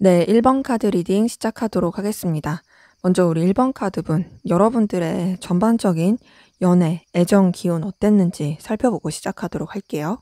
네, 1번 카드 리딩 시작하도록 하겠습니다. 먼저 우리 1번 카드분, 여러분들의 전반적인 연애, 애정 기운 어땠는지 살펴보고 시작하도록 할게요.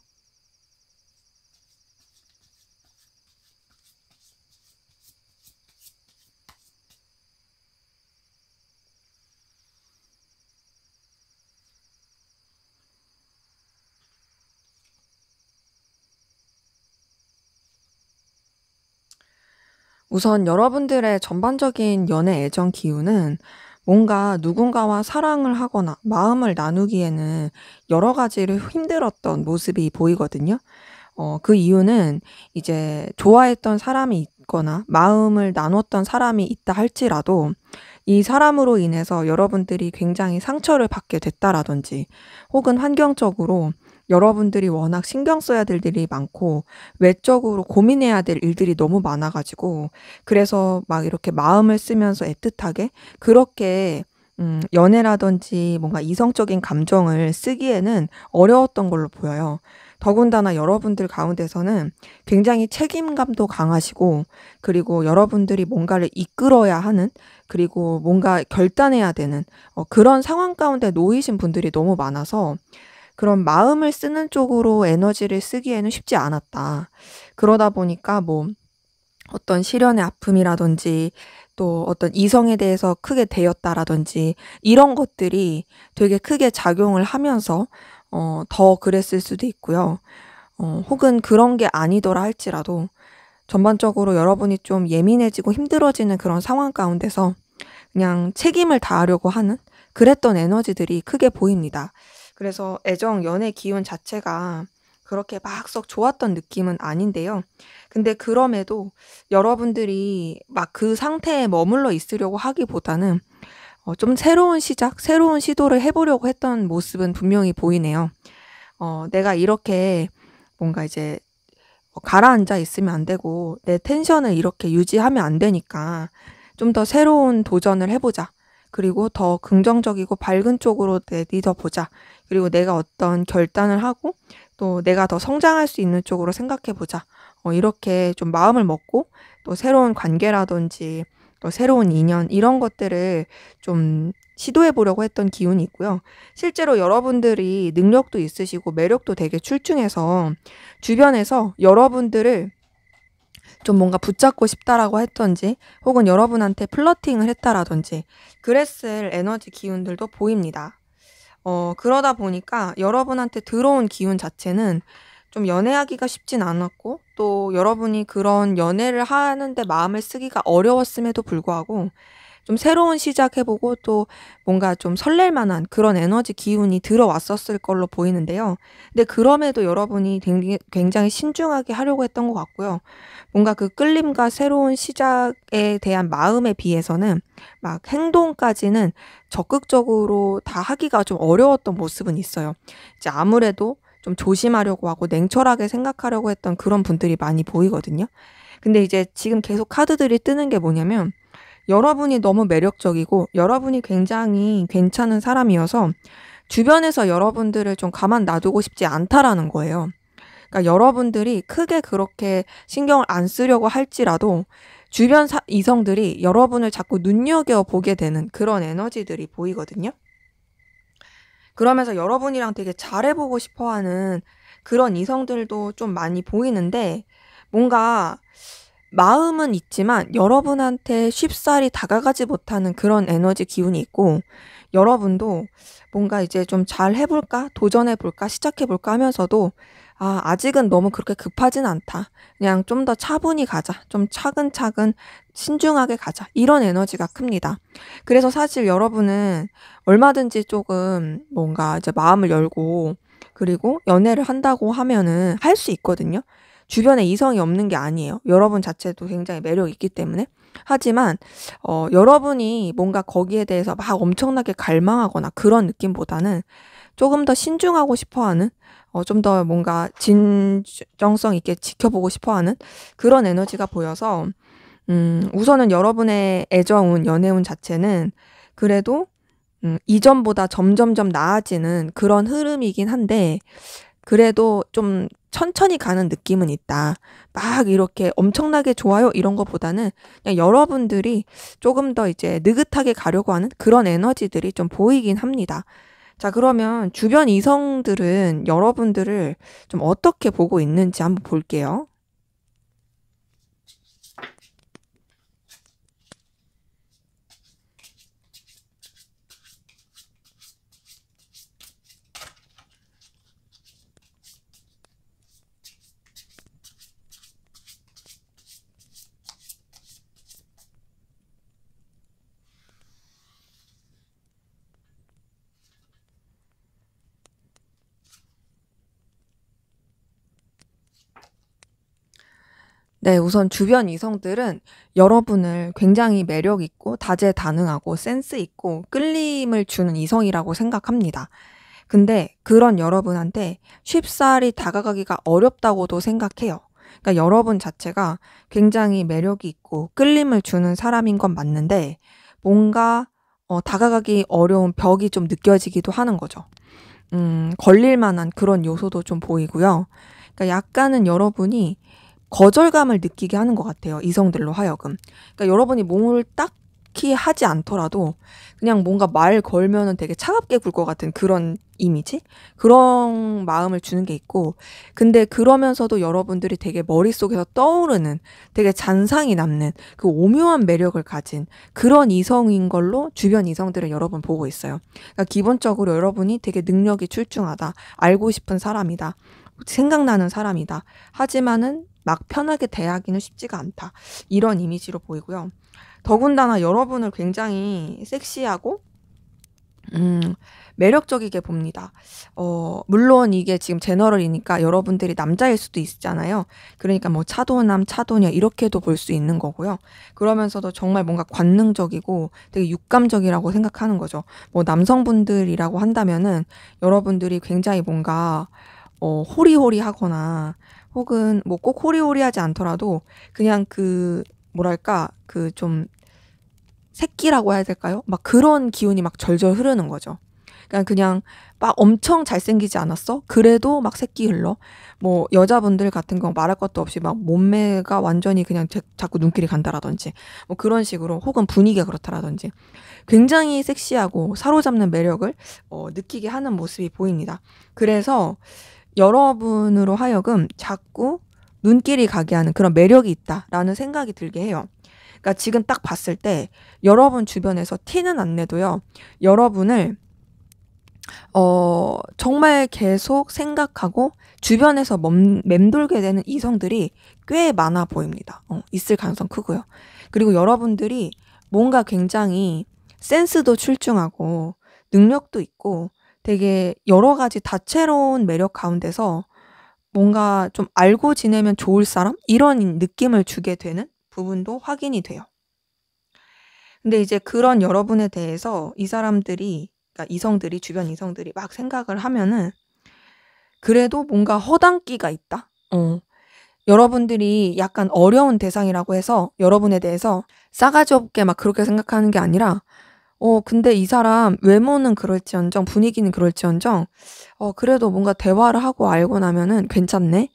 우선 여러분들의 전반적인 연애 애정 기운은 뭔가 누군가와 사랑을 하거나 마음을 나누기에는 여러 가지로 힘들었던 모습이 보이거든요. 그 이유는 이제 좋아했던 사람이 있거나 마음을 나눴던 사람이 있다 할지라도 이 사람으로 인해서 여러분들이 굉장히 상처를 받게 됐다라든지 혹은 환경적으로 여러분들이 워낙 신경 써야 될 일이 많고 외적으로 고민해야 될 일들이 너무 많아 가지고 그래서 막 이렇게 마음을 쓰면서 애틋하게 그렇게 연애라든지 뭔가 이성적인 감정을 쓰기에는 어려웠던 걸로 보여요. 더군다나 여러분들 가운데서는 굉장히 책임감도 강하시고 그리고 여러분들이 뭔가를 이끌어야 하는 그리고 뭔가 결단해야 되는 그런 상황 가운데 놓이신 분들이 너무 많아서 그런 마음을 쓰는 쪽으로 에너지를 쓰기에는 쉽지 않았다. 그러다 보니까 뭐 어떤 시련의 아픔이라든지 또 어떤 이성에 대해서 크게 대였다라든지 이런 것들이 되게 크게 작용을 하면서 더 그랬을 수도 있고요. 혹은 그런 게 아니더라 할지라도 전반적으로 여러분이 좀 예민해지고 힘들어지는 그런 상황 가운데서 그냥 책임을 다하려고 하는 그랬던 에너지들이 크게 보입니다. 그래서 애정, 연애 기운 자체가 그렇게 막 썩 좋았던 느낌은 아닌데요. 근데 그럼에도 여러분들이 막 그 상태에 머물러 있으려고 하기보다는 좀 새로운 시작, 새로운 시도를 해보려고 했던 모습은 분명히 보이네요. 내가 이렇게 뭔가 이제 가라앉아 있으면 안 되고 내 텐션을 이렇게 유지하면 안 되니까 좀 더 새로운 도전을 해보자. 그리고 더 긍정적이고 밝은 쪽으로 내딛어보자. 그리고 내가 어떤 결단을 하고 또 내가 더 성장할 수 있는 쪽으로 생각해보자. 이렇게 좀 마음을 먹고 또 새로운 관계라든지 또 새로운 인연 이런 것들을 좀 시도해 보려고 했던 기운이 있고요. 실제로 여러분들이 능력도 있으시고 매력도 되게 출중해서 주변에서 여러분들을 좀 뭔가 붙잡고 싶다라고 했던지 혹은 여러분한테 플러팅을 했다라든지 그랬을 에너지 기운들도 보입니다. 그러다 보니까 여러분한테 들어온 기운 자체는 좀 연애하기가 쉽진 않았고 또 여러분이 그런 연애를 하는데 마음을 쓰기가 어려웠음에도 불구하고 좀 새로운 시작해보고 또 뭔가 좀 설렐 만한 그런 에너지 기운이 들어왔었을 걸로 보이는데요. 근데 그럼에도 여러분이 굉장히 신중하게 하려고 했던 것 같고요. 뭔가 그 끌림과 새로운 시작에 대한 마음에 비해서는 막 행동까지는 적극적으로 다 하기가 좀 어려웠던 모습은 있어요. 이제 아무래도 좀 조심하려고 하고 냉철하게 생각하려고 했던 그런 분들이 많이 보이거든요. 근데 이제 지금 계속 카드들이 뜨는 게 뭐냐면 여러분이 너무 매력적이고 여러분이 굉장히 괜찮은 사람이어서 주변에서 여러분들을 좀 가만 놔두고 싶지 않다라는 거예요. 그러니까 여러분들이 크게 그렇게 신경을 안 쓰려고 할지라도 주변 이성들이 여러분을 자꾸 눈여겨보게 되는 그런 에너지들이 보이거든요. 그러면서 여러분이랑 되게 잘해보고 싶어하는 그런 이성들도 좀 많이 보이는데 뭔가 마음은 있지만 여러분한테 쉽사리 다가가지 못하는 그런 에너지 기운이 있고 여러분도 뭔가 이제 좀 잘 해볼까? 도전해볼까? 시작해볼까? 하면서도 아직은 너무 그렇게 급하진 않다. 그냥 좀 더 차분히 가자. 좀 차근차근 신중하게 가자. 이런 에너지가 큽니다. 그래서 사실 여러분은 얼마든지 조금 뭔가 이제 마음을 열고 그리고 연애를 한다고 하면은 할 수 있거든요. 주변에 이성이 없는 게 아니에요. 여러분 자체도 굉장히 매력이 있기 때문에. 하지만 여러분이 뭔가 거기에 대해서 막 엄청나게 갈망하거나 그런 느낌보다는 조금 더 신중하고 싶어하는 좀 더 뭔가 진정성 있게 지켜보고 싶어하는 그런 에너지가 보여서 우선은 여러분의 애정운, 연애운 자체는 그래도 이전보다 점점점 나아지는 그런 흐름이긴 한데 그래도 좀 천천히 가는 느낌은 있다. 막 이렇게 엄청나게 좋아요 이런 것보다는 그냥 여러분들이 조금 더 이제 느긋하게 가려고 하는 그런 에너지들이 좀 보이긴 합니다. 자, 그러면 주변 이성들은 여러분들을 좀 어떻게 보고 있는지 한번 볼게요. 네, 우선 주변 이성들은 여러분을 굉장히 매력 있고 다재다능하고 센스 있고 끌림을 주는 이성이라고 생각합니다. 근데 그런 여러분한테 쉽사리 다가가기가 어렵다고도 생각해요. 그러니까 여러분 자체가 굉장히 매력이 있고 끌림을 주는 사람인 건 맞는데 뭔가 다가가기 어려운 벽이 좀 느껴지기도 하는 거죠. 걸릴 만한 그런 요소도 좀 보이고요. 그러니까 약간은 여러분이 거절감을 느끼게 하는 것 같아요. 이성들로 하여금. 그러니까 여러분이 뭘 딱히 하지 않더라도 그냥 뭔가 말 걸면은 되게 차갑게 굴 것 같은 그런 이미지? 그런 마음을 주는 게 있고, 근데 그러면서도 여러분들이 되게 머릿속에서 떠오르는 되게 잔상이 남는 그 오묘한 매력을 가진 그런 이성인 걸로 주변 이성들은 여러분 보고 있어요. 그러니까 기본적으로 여러분이 되게 능력이 출중하다. 알고 싶은 사람이다. 생각나는 사람이다. 하지만은 막 편하게 대하기는 쉽지가 않다. 이런 이미지로 보이고요. 더군다나 여러분을 굉장히 섹시하고 매력적이게 봅니다. 물론 이게 지금 제너럴이니까 여러분들이 남자일 수도 있잖아요. 그러니까 뭐 차도남, 차도녀 이렇게도 볼 수 있는 거고요. 그러면서도 정말 뭔가 관능적이고 되게 육감적이라고 생각하는 거죠. 뭐 남성분들이라고 한다면은 여러분들이 굉장히 뭔가 호리호리하거나 혹은 뭐 꼭 호리호리하지 않더라도 그냥 그 뭐랄까 그 좀 새끼라고 해야 될까요? 막 그런 기운이 막 절절 흐르는 거죠. 그냥 막 엄청 잘생기지 않았어? 그래도 막 새끼 흘러. 뭐 여자분들 같은 거 말할 것도 없이 막 몸매가 완전히 그냥 자꾸 눈길이 간다라든지 뭐 그런 식으로 혹은 분위기가 그렇다라든지 굉장히 섹시하고 사로잡는 매력을 느끼게 하는 모습이 보입니다. 그래서 여러분으로 하여금 자꾸 눈길이 가게 하는 그런 매력이 있다라는 생각이 들게 해요. 그러니까 지금 딱 봤을 때 여러분 주변에서 티는 안 내도요. 여러분을 정말 계속 생각하고 주변에서 맴돌게 되는 이성들이 꽤 많아 보입니다. 있을 가능성 크고요. 그리고 여러분들이 뭔가 굉장히 센스도 출중하고 능력도 있고 되게 여러 가지 다채로운 매력 가운데서 뭔가 좀 알고 지내면 좋을 사람? 이런 느낌을 주게 되는 부분도 확인이 돼요. 근데 이제 그런 여러분에 대해서 이 사람들이, 그러니까 이성들이, 주변 이성들이 막 생각을 하면은 그래도 뭔가 허당기가 있다? 여러분들이 약간 어려운 대상이라고 해서 여러분에 대해서 싸가지 없게 막 그렇게 생각하는 게 아니라 근데 이 사람 외모는 그럴지언정 분위기는 그럴지언정 그래도 뭔가 대화를 하고 알고 나면은 괜찮네.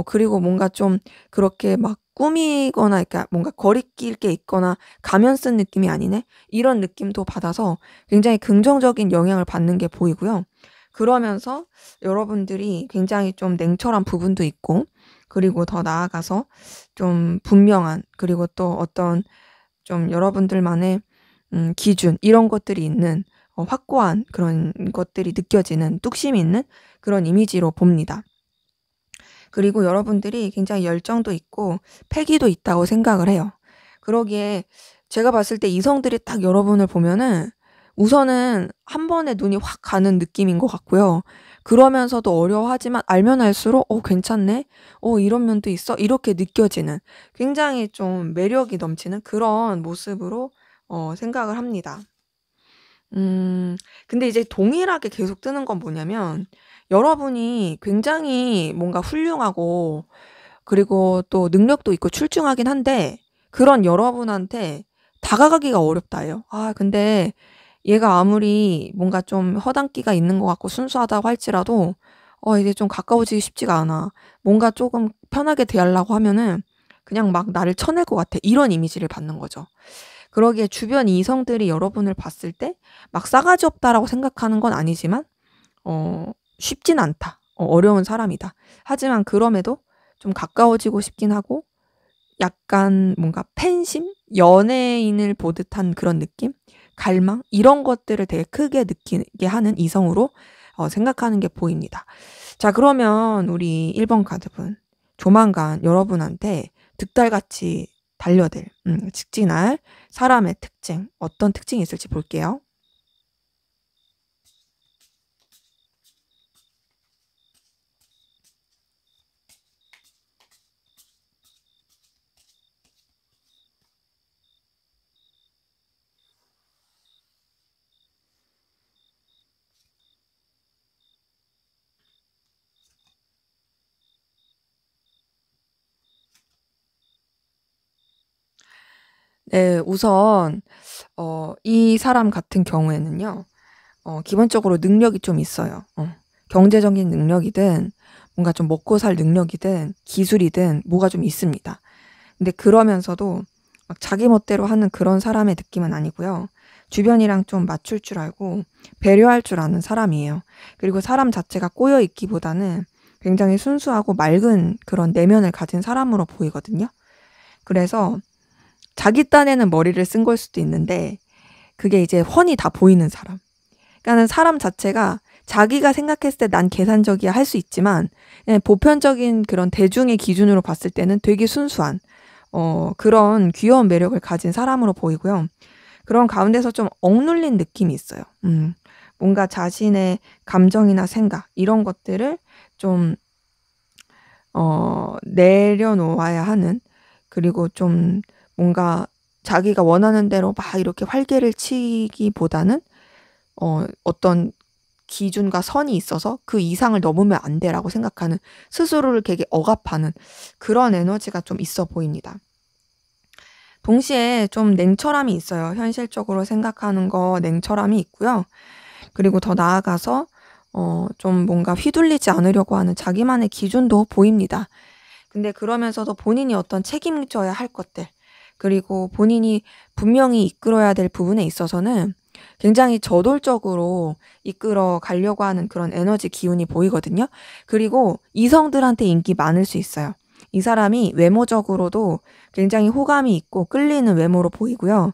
그리고 뭔가 좀 그렇게 막 꾸미거나 그러니까 뭔가 거리낄 게 있거나 가면 쓴 느낌이 아니네. 이런 느낌도 받아서 굉장히 긍정적인 영향을 받는 게 보이고요. 그러면서 여러분들이 굉장히 좀 냉철한 부분도 있고 그리고 더 나아가서 좀 분명한 그리고 또 어떤 좀 여러분들만의 기준 이런 것들이 있는 확고한 그런 것들이 느껴지는 뚝심이 있는 그런 이미지로 봅니다. 그리고 여러분들이 굉장히 열정도 있고 패기도 있다고 생각을 해요. 그러기에 제가 봤을 때 이성들이 딱 여러분을 보면은 우선은 한 번에 눈이 확 가는 느낌인 것 같고요. 그러면서도 어려워하지만 알면 알수록 괜찮네. 이런 면도 있어. 이렇게 느껴지는 굉장히 좀 매력이 넘치는 그런 모습으로 생각을 합니다. 근데 이제 동일하게 계속 뜨는 건 뭐냐면 여러분이 굉장히 뭔가 훌륭하고 그리고 또 능력도 있고 출중하긴 한데 그런 여러분한테 다가가기가 어렵다예요. 아, 근데 얘가 아무리 뭔가 좀 허당기가 있는 것 같고 순수하다고 할지라도 이제 좀 가까워지기 쉽지가 않아. 뭔가 조금 편하게 대하려고 하면은 그냥 막 나를 쳐낼 것 같아. 이런 이미지를 받는 거죠. 그러기에 주변 이성들이 여러분을 봤을 때 막 싸가지 없다라고 생각하는 건 아니지만 쉽진 않다. 어려운 사람이다. 하지만 그럼에도 좀 가까워지고 싶긴 하고 약간 뭔가 팬심? 연예인을 보듯한 그런 느낌? 갈망? 이런 것들을 되게 크게 느끼게 하는 이성으로 생각하는 게 보입니다. 자, 그러면 우리 1번 카드분. 조만간 여러분한테 득달같이 달려들 직진할 사람의 특징, 어떤 특징이 있을지 볼게요. 네, 우선 이 사람 같은 경우에는요. 기본적으로 능력이 좀 있어요. 경제적인 능력이든 뭔가 좀 먹고 살 능력이든 기술이든 뭐가 좀 있습니다. 근데 그러면서도 막 자기 멋대로 하는 그런 사람의 느낌은 아니고요. 주변이랑 좀 맞출 줄 알고 배려할 줄 아는 사람이에요. 그리고 사람 자체가 꼬여 있기보다는 굉장히 순수하고 맑은 그런 내면을 가진 사람으로 보이거든요. 그래서 자기 딴에는 머리를 쓴 걸 수도 있는데 그게 이제 훤히 다 보이는 사람. 그러니까는 사람 자체가 자기가 생각했을 때 난 계산적이야 할 수 있지만 보편적인 그런 대중의 기준으로 봤을 때는 되게 순수한 그런 귀여운 매력을 가진 사람으로 보이고요. 그런 가운데서 좀 억눌린 느낌이 있어요. 뭔가 자신의 감정이나 생각 이런 것들을 좀 내려놓아야 하는 그리고 좀 뭔가 자기가 원하는 대로 막 이렇게 활개를 치기보다는 어떤 기준과 선이 있어서 그 이상을 넘으면 안 돼라고 생각하는 스스로를 되게 억압하는 그런 에너지가 좀 있어 보입니다. 동시에 좀 냉철함이 있어요. 현실적으로 생각하는 거 냉철함이 있고요. 그리고 더 나아가서 좀 뭔가 휘둘리지 않으려고 하는 자기만의 기준도 보입니다. 근데 그러면서도 본인이 어떤 책임져야 할 것들 그리고 본인이 분명히 이끌어야 될 부분에 있어서는 굉장히 저돌적으로 이끌어 가려고 하는 그런 에너지 기운이 보이거든요. 그리고 이성들한테 인기 많을 수 있어요. 이 사람이 외모적으로도 굉장히 호감이 있고 끌리는 외모로 보이고요.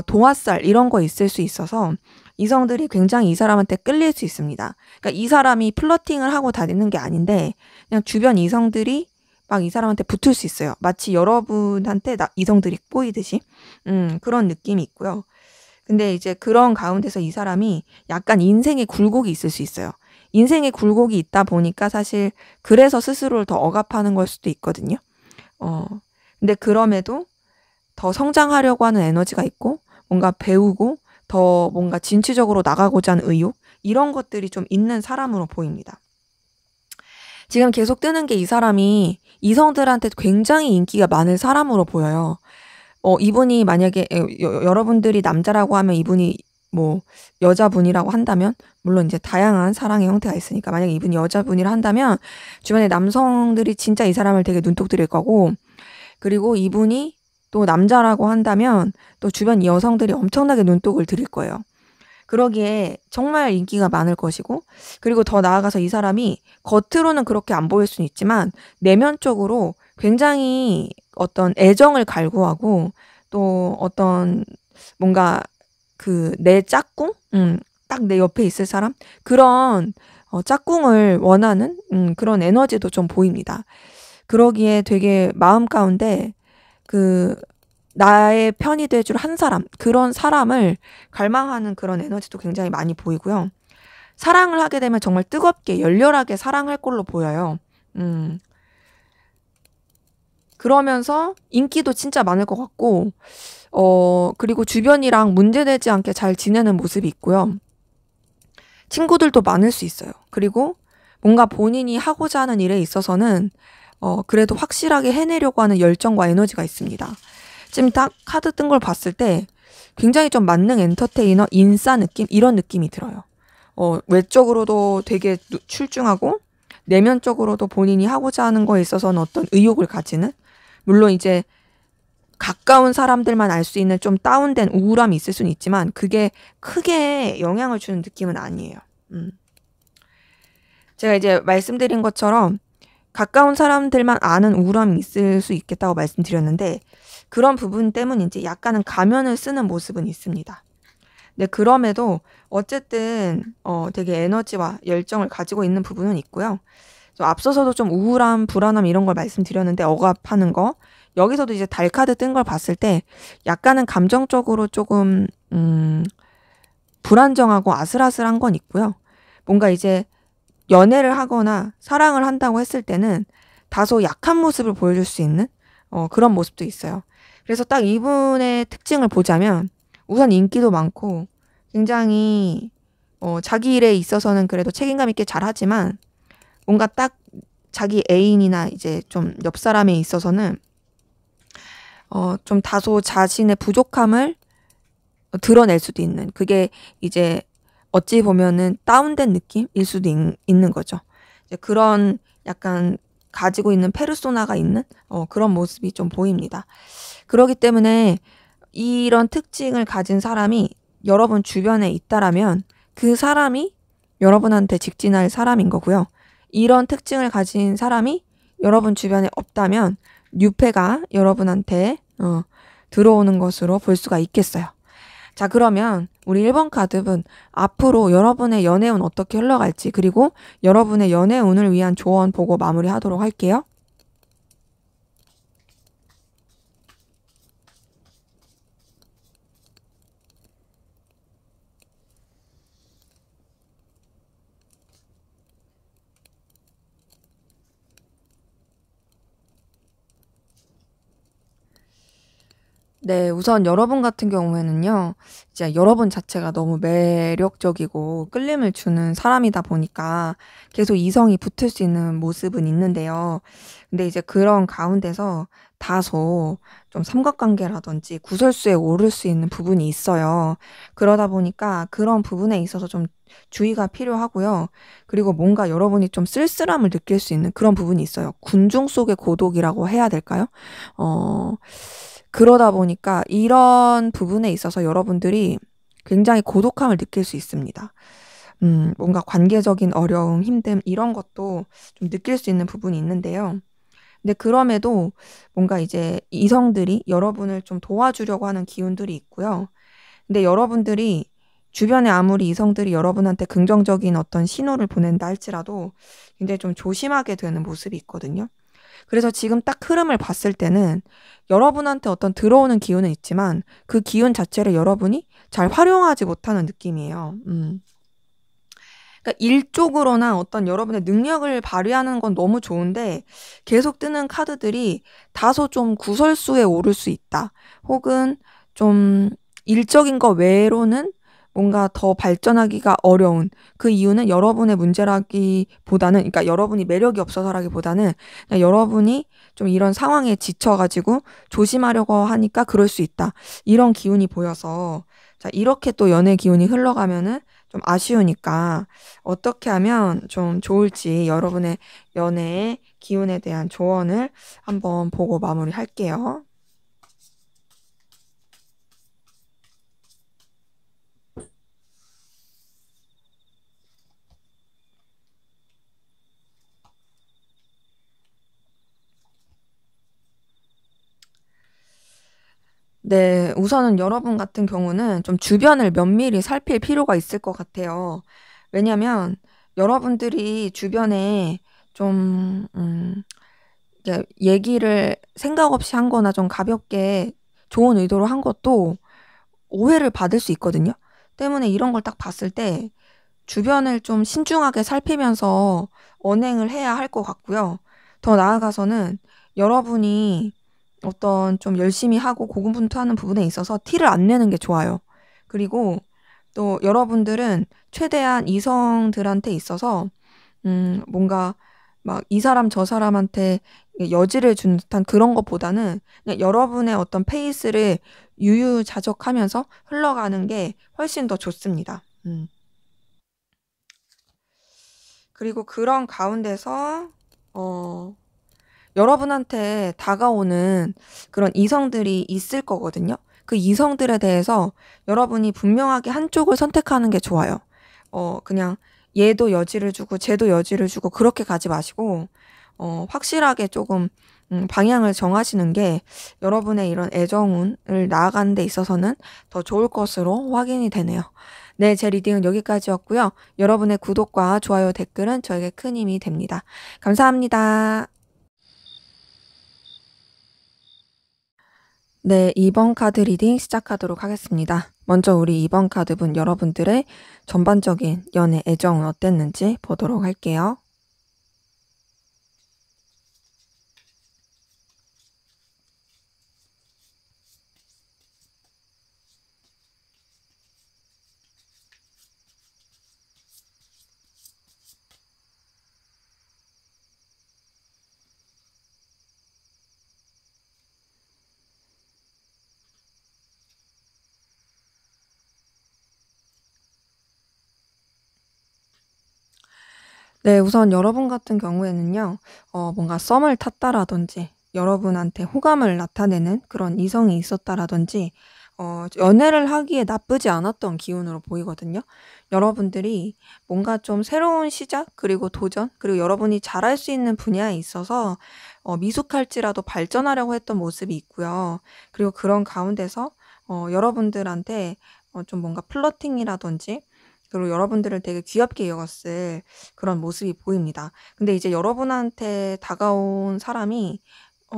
동화살 이런 거 있을 수 있어서 이성들이 굉장히 이 사람한테 끌릴 수 있습니다. 그러니까 이 사람이 플러팅을 하고 다니는 게 아닌데 그냥 주변 이성들이 막 이 사람한테 붙을 수 있어요. 마치 여러분한테 이성들이 꼬이듯이 그런 느낌이 있고요. 근데 이제 그런 가운데서 이 사람이 약간 인생의 굴곡이 있을 수 있어요. 인생의 굴곡이 있다 보니까 사실 그래서 스스로를 더 억압하는 걸 수도 있거든요. 근데 그럼에도 더 성장하려고 하는 에너지가 있고 뭔가 배우고 더 뭔가 진취적으로 나가고자 하는 의욕 이런 것들이 좀 있는 사람으로 보입니다. 지금 계속 뜨는 게 이 사람이 이성들한테 굉장히 인기가 많은 사람으로 보여요. 이분이 만약에 여러분들이 남자라고 하면 이분이 뭐 여자분이라고 한다면 물론 이제 다양한 사랑의 형태가 있으니까 만약에 이분이 여자분이라 한다면 주변에 남성들이 진짜 이 사람을 되게 눈독 들일 거고 그리고 이분이 또 남자라고 한다면 또 주변 여성들이 엄청나게 눈독을 들일 거예요. 그러기에 정말 인기가 많을 것이고 그리고 더 나아가서 이 사람이 겉으로는 그렇게 안 보일 수는 있지만 내면적으로 굉장히 어떤 애정을 갈구하고 또 어떤 뭔가 그 내 짝꿍? 딱 내 옆에 있을 사람? 그런 짝꿍을 원하는 그런 에너지도 좀 보입니다. 그러기에 되게 마음 가운데 그 나의 편이 돼줄 한 사람, 그런 사람을 갈망하는 그런 에너지도 굉장히 많이 보이고요. 사랑을 하게 되면 정말 뜨겁게, 열렬하게 사랑할 걸로 보여요. 그러면서 인기도 진짜 많을 것 같고, 그리고 주변이랑 문제되지 않게 잘 지내는 모습이 있고요. 친구들도 많을 수 있어요. 그리고 뭔가 본인이 하고자 하는 일에 있어서는 그래도 확실하게 해내려고 하는 열정과 에너지가 있습니다. 지금 딱 카드 뜬 걸 봤을 때 굉장히 좀 만능 엔터테이너, 인싸 느낌? 이런 느낌이 들어요. 외적으로도 되게 출중하고 내면적으로도 본인이 하고자 하는 거에 있어서는 어떤 의욕을 가지는, 물론 이제 가까운 사람들만 알 수 있는 좀 다운된 우울함이 있을 수는 있지만 그게 크게 영향을 주는 느낌은 아니에요. 제가 이제 말씀드린 것처럼 가까운 사람들만 아는 우울함이 있을 수 있겠다고 말씀드렸는데 그런 부분 때문인지 약간은 가면을 쓰는 모습은 있습니다. 근데 그럼에도 어쨌든 되게 에너지와 열정을 가지고 있는 부분은 있고요. 앞서서도 좀 우울함, 불안함 이런 걸 말씀드렸는데 억압하는 거, 여기서도 이제 달 카드 뜬 걸 봤을 때 약간은 감정적으로 조금 불안정하고 아슬아슬한 건 있고요. 뭔가 이제 연애를 하거나 사랑을 한다고 했을 때는 다소 약한 모습을 보여줄 수 있는 그런 모습도 있어요. 그래서 딱 이분의 특징을 보자면 우선 인기도 많고 굉장히 자기 일에 있어서는 그래도 책임감 있게 잘하지만 뭔가 딱 자기 애인이나 이제 좀 옆 사람에 있어서는 좀 다소 자신의 부족함을 드러낼 수도 있는, 그게 이제 어찌 보면은 다운된 느낌일 수도 있는 거죠. 이제 그런 약간 가지고 있는 페르소나가 있는 그런 모습이 좀 보입니다. 그렇기 때문에 이런 특징을 가진 사람이 여러분 주변에 있다라면 그 사람이 여러분한테 직진할 사람인 거고요. 이런 특징을 가진 사람이 여러분 주변에 없다면 뉴페가 여러분한테 들어오는 것으로 볼 수가 있겠어요. 자, 그러면 우리 1번 카드는 앞으로 여러분의 연애운 어떻게 흘러갈지, 그리고 여러분의 연애운을 위한 조언 보고 마무리하도록 할게요. 네, 우선 여러분 같은 경우에는요, 이제 여러분 자체가 너무 매력적이고 끌림을 주는 사람이다 보니까 계속 이성이 붙을 수 있는 모습은 있는데요. 근데 이제 그런 가운데서 다소 좀 삼각관계라든지 구설수에 오를 수 있는 부분이 있어요. 그러다 보니까 그런 부분에 있어서 좀 주의가 필요하고요. 그리고 뭔가 여러분이 좀 쓸쓸함을 느낄 수 있는 그런 부분이 있어요. 군중 속의 고독이라고 해야 될까요? 어, 그러다 보니까 이런 부분에 있어서 여러분들이 굉장히 고독함을 느낄 수 있습니다. 뭔가 관계적인 어려움, 힘듦, 이런 것도 좀 느낄 수 있는 부분이 있는데요. 근데 그럼에도 뭔가 이제 이성들이 여러분을 좀 도와주려고 하는 기운들이 있고요. 근데 여러분들이 주변에 아무리 이성들이 여러분한테 긍정적인 어떤 신호를 보낸다 할지라도 굉장히 좀 조심하게 되는 모습이 있거든요. 그래서 지금 딱 흐름을 봤을 때는 여러분한테 어떤 들어오는 기운은 있지만 그 기운 자체를 여러분이 잘 활용하지 못하는 느낌이에요. 그러니까 일적으로나 어떤 여러분의 능력을 발휘하는 건 너무 좋은데 계속 뜨는 카드들이 다소 좀 구설수에 오를 수 있다. 혹은 좀 일적인 거 외로는 뭔가 더 발전하기가 어려운, 그 이유는 여러분의 문제라기보다는, 그러니까 여러분이 매력이 없어서라기보다는 그냥 여러분이 좀 이런 상황에 지쳐가지고 조심하려고 하니까 그럴 수 있다. 이런 기운이 보여서, 자, 이렇게 또 연애 기운이 흘러가면은 좀 아쉬우니까 어떻게 하면 좀 좋을지 여러분의 연애의 기운에 대한 조언을 한번 보고 마무리할게요. 네, 우선은 여러분 같은 경우는 좀 주변을 면밀히 살필 필요가 있을 것 같아요. 왜냐면 여러분들이 주변에 좀, 이제 얘기를 생각 없이 한 거나 좀 가볍게 좋은 의도로 한 것도 오해를 받을 수 있거든요. 때문에 이런 걸 딱 봤을 때 주변을 좀 신중하게 살피면서 언행을 해야 할 것 같고요. 더 나아가서는 여러분이 어떤 좀 열심히 하고 고군분투하는 부분에 있어서 티를 안 내는 게 좋아요. 그리고 또 여러분들은 최대한 이성들한테 있어서 뭔가 막 이 사람 저 사람한테 여지를 준 듯한 그런 것보다는 그냥 여러분의 어떤 페이스를 유유자적하면서 흘러가는 게 훨씬 더 좋습니다. 그리고 그런 가운데서 어 여러분한테 다가오는 그런 이성들이 있을 거거든요. 그 이성들에 대해서 여러분이 분명하게 한쪽을 선택하는 게 좋아요. 그냥 얘도 여지를 주고 쟤도 여지를 주고 그렇게 가지 마시고 확실하게 조금 방향을 정하시는 게 여러분의 이런 애정운을 나아가는 데 있어서는 더 좋을 것으로 확인이 되네요. 네, 제 리딩은 여기까지였고요. 여러분의 구독과 좋아요, 댓글은 저에게 큰 힘이 됩니다. 감사합니다. 네, 2번 카드 리딩 시작하도록 하겠습니다. 먼저 우리 2번 카드분 여러분들의 전반적인 연애 애정은 어땠는지 보도록 할게요. 네, 우선 여러분 같은 경우에는요, 뭔가 썸을 탔다라든지, 여러분한테 호감을 나타내는 그런 이성이 있었다라든지, 연애를 하기에 나쁘지 않았던 기운으로 보이거든요. 여러분들이 뭔가 좀 새로운 시작, 그리고 도전, 그리고 여러분이 잘할 수 있는 분야에 있어서 미숙할지라도 발전하려고 했던 모습이 있고요. 그리고 그런 가운데서 여러분들한테 좀 뭔가 플러팅이라든지, 그리고 여러분들을 되게 귀엽게 여겼을 그런 모습이 보입니다. 근데 이제 여러분한테 다가온 사람이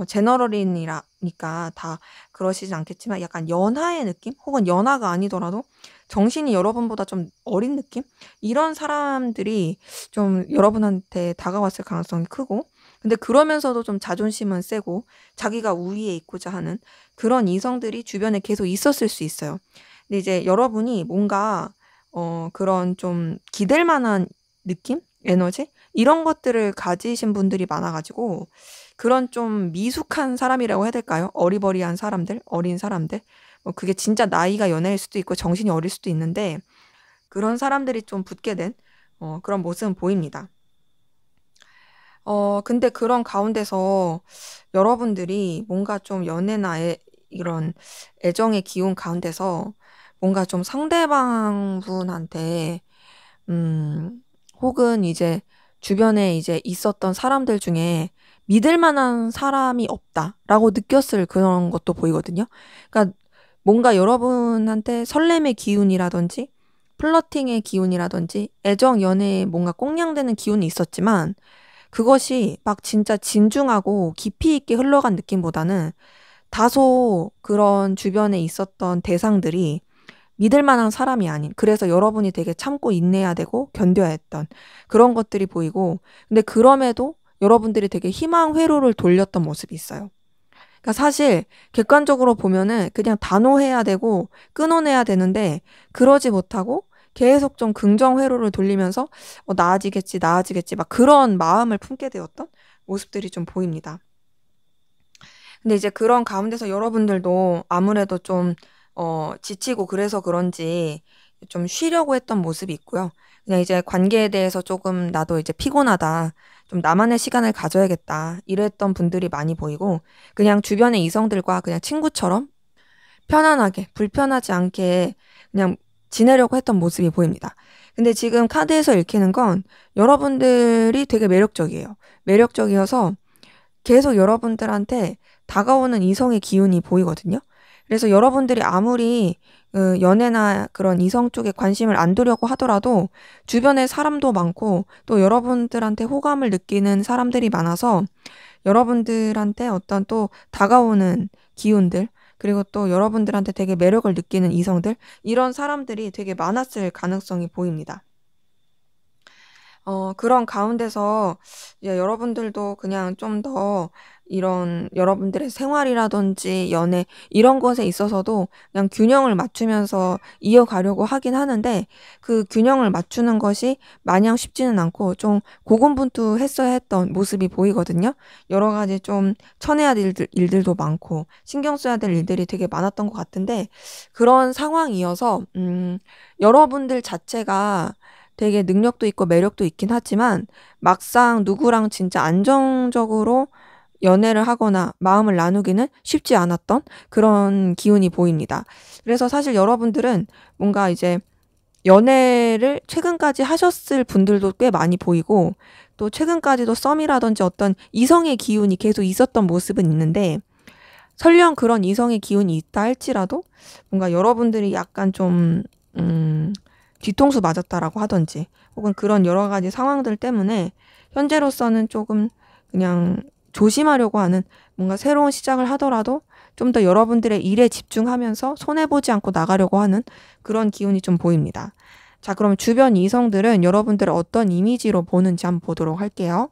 제너럴이니까 다 그러시진 않겠지만 약간 연하의 느낌? 혹은 연하가 아니더라도 정신이 여러분보다 좀 어린 느낌? 이런 사람들이 좀 여러분한테 다가왔을 가능성이 크고, 근데 그러면서도 좀 자존심은 세고 자기가 우위에 있고자 하는 그런 이성들이 주변에 계속 있었을 수 있어요. 근데 이제 여러분이 뭔가 그런 좀 기댈 만한 느낌? 에너지? 이런 것들을 가지신 분들이 많아 가지고 그런 좀 미숙한 사람이라고 해야 될까요? 어리버리한 사람들, 어린 사람들. 그게 진짜 나이가 연하일 수도 있고 정신이 어릴 수도 있는데 그런 사람들이 좀 붙게 된 그런 모습은 보입니다. 근데 그런 가운데서 여러분들이 뭔가 좀 연애나 이런 애정의 기운 가운데서 뭔가 좀 상대방 분한테 음, 혹은 이제 주변에 이제 있었던 사람들 중에 믿을 만한 사람이 없다라고 느꼈을 그런 것도 보이거든요. 그러니까 뭔가 여러분한테 설렘의 기운이라든지 플러팅의 기운이라든지 애정 연애에 뭔가 꽁냥대는 기운이 있었지만 그것이 막 진짜 진중하고 깊이 있게 흘러간 느낌보다는 다소 그런 주변에 있었던 대상들이 믿을 만한 사람이 아닌, 그래서 여러분이 되게 참고 인내해야 되고 견뎌야 했던 그런 것들이 보이고, 근데 그럼에도 여러분들이 되게 희망 회로를 돌렸던 모습이 있어요. 그러니까 사실 객관적으로 보면은 그냥 단호해야 되고 끊어내야 되는데 그러지 못하고 계속 좀 긍정 회로를 돌리면서 나아지겠지, 나아지겠지 막 그런 마음을 품게 되었던 모습들이 좀 보입니다. 근데 이제 그런 가운데서 여러분들도 아무래도 좀, 지치고 그래서 그런지 좀 쉬려고 했던 모습이 있고요. 그냥 이제 관계에 대해서 조금 나도 이제 피곤하다. 좀 나만의 시간을 가져야겠다. 이랬던 분들이 많이 보이고, 그냥 주변의 이성들과 그냥 친구처럼 편안하게, 불편하지 않게 그냥 지내려고 했던 모습이 보입니다. 근데 지금 카드에서 읽히는 건 여러분들이 되게 매력적이에요. 매력적이어서 계속 여러분들한테 다가오는 이성의 기운이 보이거든요. 그래서 여러분들이 아무리 연애나 그런 이성 쪽에 관심을 안 두려고 하더라도 주변에 사람도 많고 또 여러분들한테 호감을 느끼는 사람들이 많아서 여러분들한테 어떤 또 다가오는 기운들, 그리고 또 여러분들한테 되게 매력을 느끼는 이성들, 이런 사람들이 되게 많았을 가능성이 보입니다. 그런 가운데서 이제 여러분들도 그냥 좀 더 이런 여러분들의 생활이라든지 연애 이런 것에 있어서도 그냥 균형을 맞추면서 이어가려고 하긴 하는데 그 균형을 맞추는 것이 마냥 쉽지는 않고 좀 고군분투했어야 했던 모습이 보이거든요. 여러 가지 좀 쳐내야 될 일들도 많고 신경 써야 될 일들이 되게 많았던 것 같은데 그런 상황이어서 여러분들 자체가 되게 능력도 있고 매력도 있긴 하지만 막상 누구랑 진짜 안정적으로 연애를 하거나 마음을 나누기는 쉽지 않았던 그런 기운이 보입니다. 그래서 사실 여러분들은 뭔가 이제 연애를 최근까지 하셨을 분들도 꽤 많이 보이고 또 최근까지도 썸이라든지 어떤 이성의 기운이 계속 있었던 모습은 있는데 설령 그런 이성의 기운이 있다 할지라도 뭔가 여러분들이 약간 좀 뒤통수 맞았다라고 하든지 혹은 그런 여러 가지 상황들 때문에 현재로서는 조금 그냥 조심하려고 하는 뭔가 새로운 시작을 하더라도 좀 더 여러분들의 일에 집중하면서 손해보지 않고 나가려고 하는 그런 기운이 좀 보입니다. 자, 그럼 주변 이성들은 여러분들을 어떤 이미지로 보는지 한번 보도록 할게요.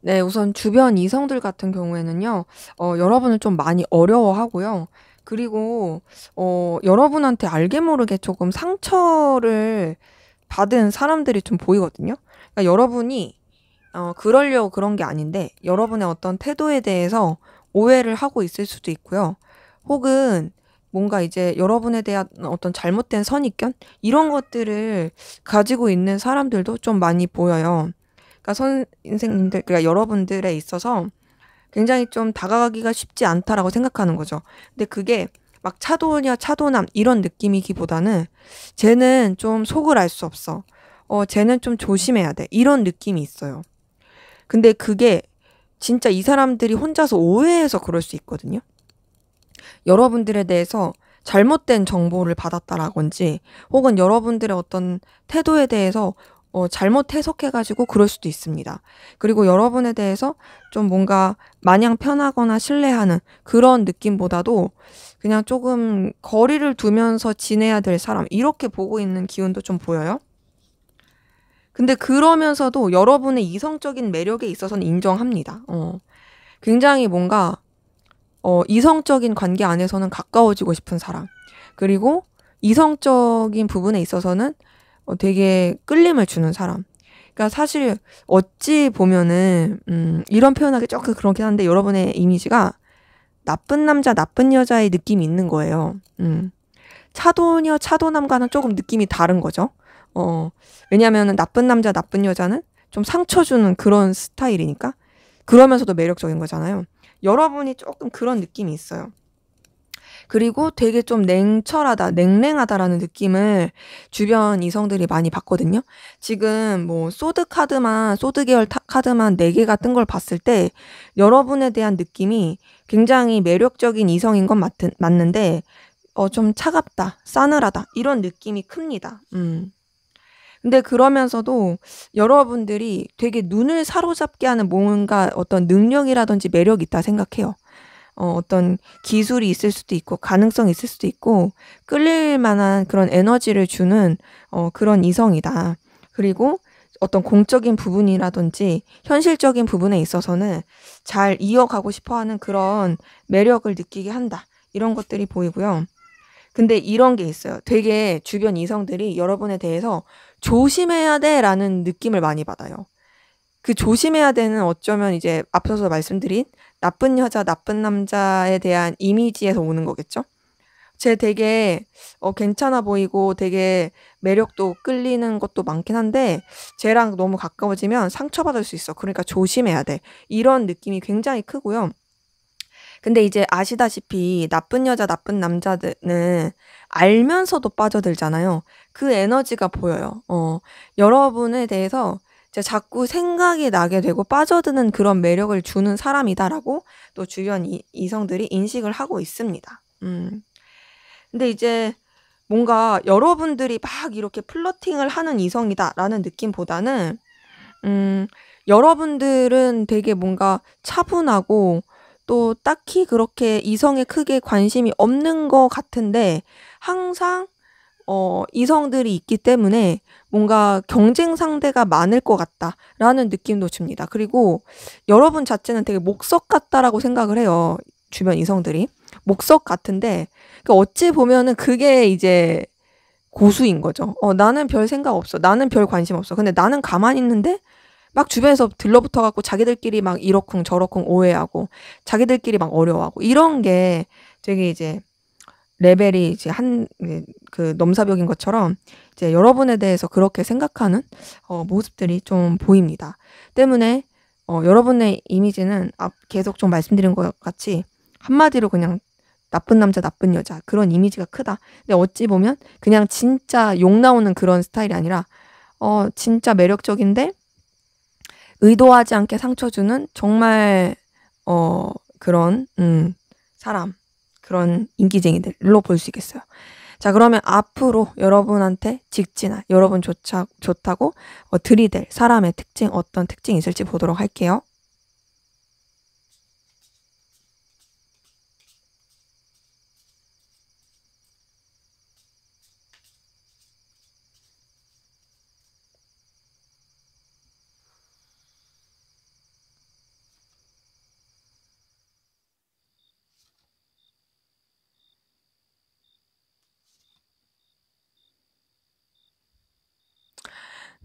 네, 우선 주변 이성들 같은 경우에는요, 여러분을 좀 많이 어려워하고요. 그리고, 여러분한테 알게 모르게 조금 상처를 받은 사람들이 좀 보이거든요. 그러니까 여러분이, 그러려고 그런 게 아닌데, 여러분의 어떤 태도에 대해서 오해를 하고 있을 수도 있고요. 혹은 뭔가 이제 여러분에 대한 어떤 잘못된 선입견? 이런 것들을 가지고 있는 사람들도 좀 많이 보여요. 그러니까 선생님들, 그러니까 여러분들에 있어서 굉장히 좀 다가가기가 쉽지 않다라고 생각하는 거죠. 근데 그게 막 차도냐 차도남 이런 느낌이기보다는 쟤는 좀 속을 알 수 없어. 쟤는 좀 조심해야 돼. 이런 느낌이 있어요. 근데 그게 진짜 이 사람들이 혼자서 오해해서 그럴 수 있거든요. 여러분들에 대해서 잘못된 정보를 받았다라든지 혹은 여러분들의 어떤 태도에 대해서 잘못 해석해가지고 그럴 수도 있습니다. 그리고 여러분에 대해서 좀 뭔가 마냥 편하거나 신뢰하는 그런 느낌보다도 그냥 조금 거리를 두면서 지내야 될 사람, 이렇게 보고 있는 기운도 좀 보여요. 근데 그러면서도 여러분의 이성적인 매력에 있어서는 인정합니다. 굉장히 뭔가 이성적인 관계 안에서는 가까워지고 싶은 사람. 그리고 이성적인 부분에 있어서는 되게 끌림을 주는 사람. 그러니까 사실 어찌 보면은 이런 표현하기 조금 그렇긴 한데 여러분의 이미지가 나쁜 남자, 나쁜 여자의 느낌이 있는 거예요. 차도녀, 차도남과는 조금 느낌이 다른 거죠. 왜냐면은 나쁜 남자, 나쁜 여자는 좀 상처 주는 그런 스타일이니까. 그러면서도 매력적인 거잖아요. 여러분이 조금 그런 느낌이 있어요. 그리고 되게 좀 냉철하다, 냉랭하다라는 느낌을 주변 이성들이 많이 받거든요. 지금 뭐 소드 계열 카드만 4개가 뜬 걸 봤을 때 여러분에 대한 느낌이 굉장히 매력적인 이성인 건 맞는데 좀 차갑다, 싸늘하다 이런 느낌이 큽니다. 근데 그러면서도 여러분들이 되게 눈을 사로잡게 하는 뭔가 어떤 능력이라든지 매력이 있다 생각해요. 어떤 기술이 있을 수도 있고 가능성이 있을 수도 있고 끌릴 만한 그런 에너지를 주는 그런 이성이다. 그리고 어떤 공적인 부분이라든지 현실적인 부분에 있어서는 잘 이어가고 싶어 하는 그런 매력을 느끼게 한다. 이런 것들이 보이고요. 근데 이런 게 있어요. 되게 주변 이성들이 여러분에 대해서 조심해야 돼라는 느낌을 많이 받아요. 그 조심해야 되는 어쩌면 이제 앞서서 말씀드린 나쁜 여자, 나쁜 남자에 대한 이미지에서 오는 거겠죠? 쟤 되게 괜찮아 보이고 되게 매력도 끌리는 것도 많긴 한데 쟤랑 너무 가까워지면 상처받을 수 있어. 그러니까 조심해야 돼. 이런 느낌이 굉장히 크고요. 근데 이제 아시다시피 나쁜 여자, 나쁜 남자는 알면서도 빠져들잖아요. 그 에너지가 보여요. 여러분에 대해서 이제 자꾸 생각이 나게 되고 빠져드는 그런 매력을 주는 사람이다라고 또 주변 이성들이 인식을 하고 있습니다. 근데 이제 뭔가 여러분들이 막 이렇게 플러팅을 하는 이성이다라는 느낌보다는 여러분들은 되게 뭔가 차분하고 또 딱히 그렇게 이성에 크게 관심이 없는 것 같은데 항상 이성들이 있기 때문에 뭔가 경쟁 상대가 많을 것 같다라는 느낌도 줍니다. 그리고 여러분 자체는 되게 목석 같다라고 생각을 해요. 주변 이성들이. 목석 같은데 어찌 보면은 그게 이제 고수인 거죠. 나는 별 생각 없어. 나는 별 관심 없어. 근데 나는 가만히 있는데 막 주변에서 들러붙어 갖고 자기들끼리 막 이러쿵 저러쿵 오해하고 자기들끼리 막 어려워하고 이런 게 되게 이제 레벨이 이제 그 넘사벽인 것처럼 이제 여러분에 대해서 그렇게 생각하는 모습들이 좀 보입니다. 때문에 여러분의 이미지는 계속 좀 말씀드린 것 같이 한마디로 그냥 나쁜 남자, 나쁜 여자 그런 이미지가 크다. 근데 어찌 보면 그냥 진짜 욕 나오는 그런 스타일이 아니라 진짜 매력적인데 의도하지 않게 상처 주는 정말 그런 사람, 그런 인기쟁이들로 볼 수 있겠어요. 자, 그러면 앞으로 여러분한테 직진할, 여러분 좋다고 들이댈 사람의 특징, 어떤 특징이 있을지 보도록 할게요.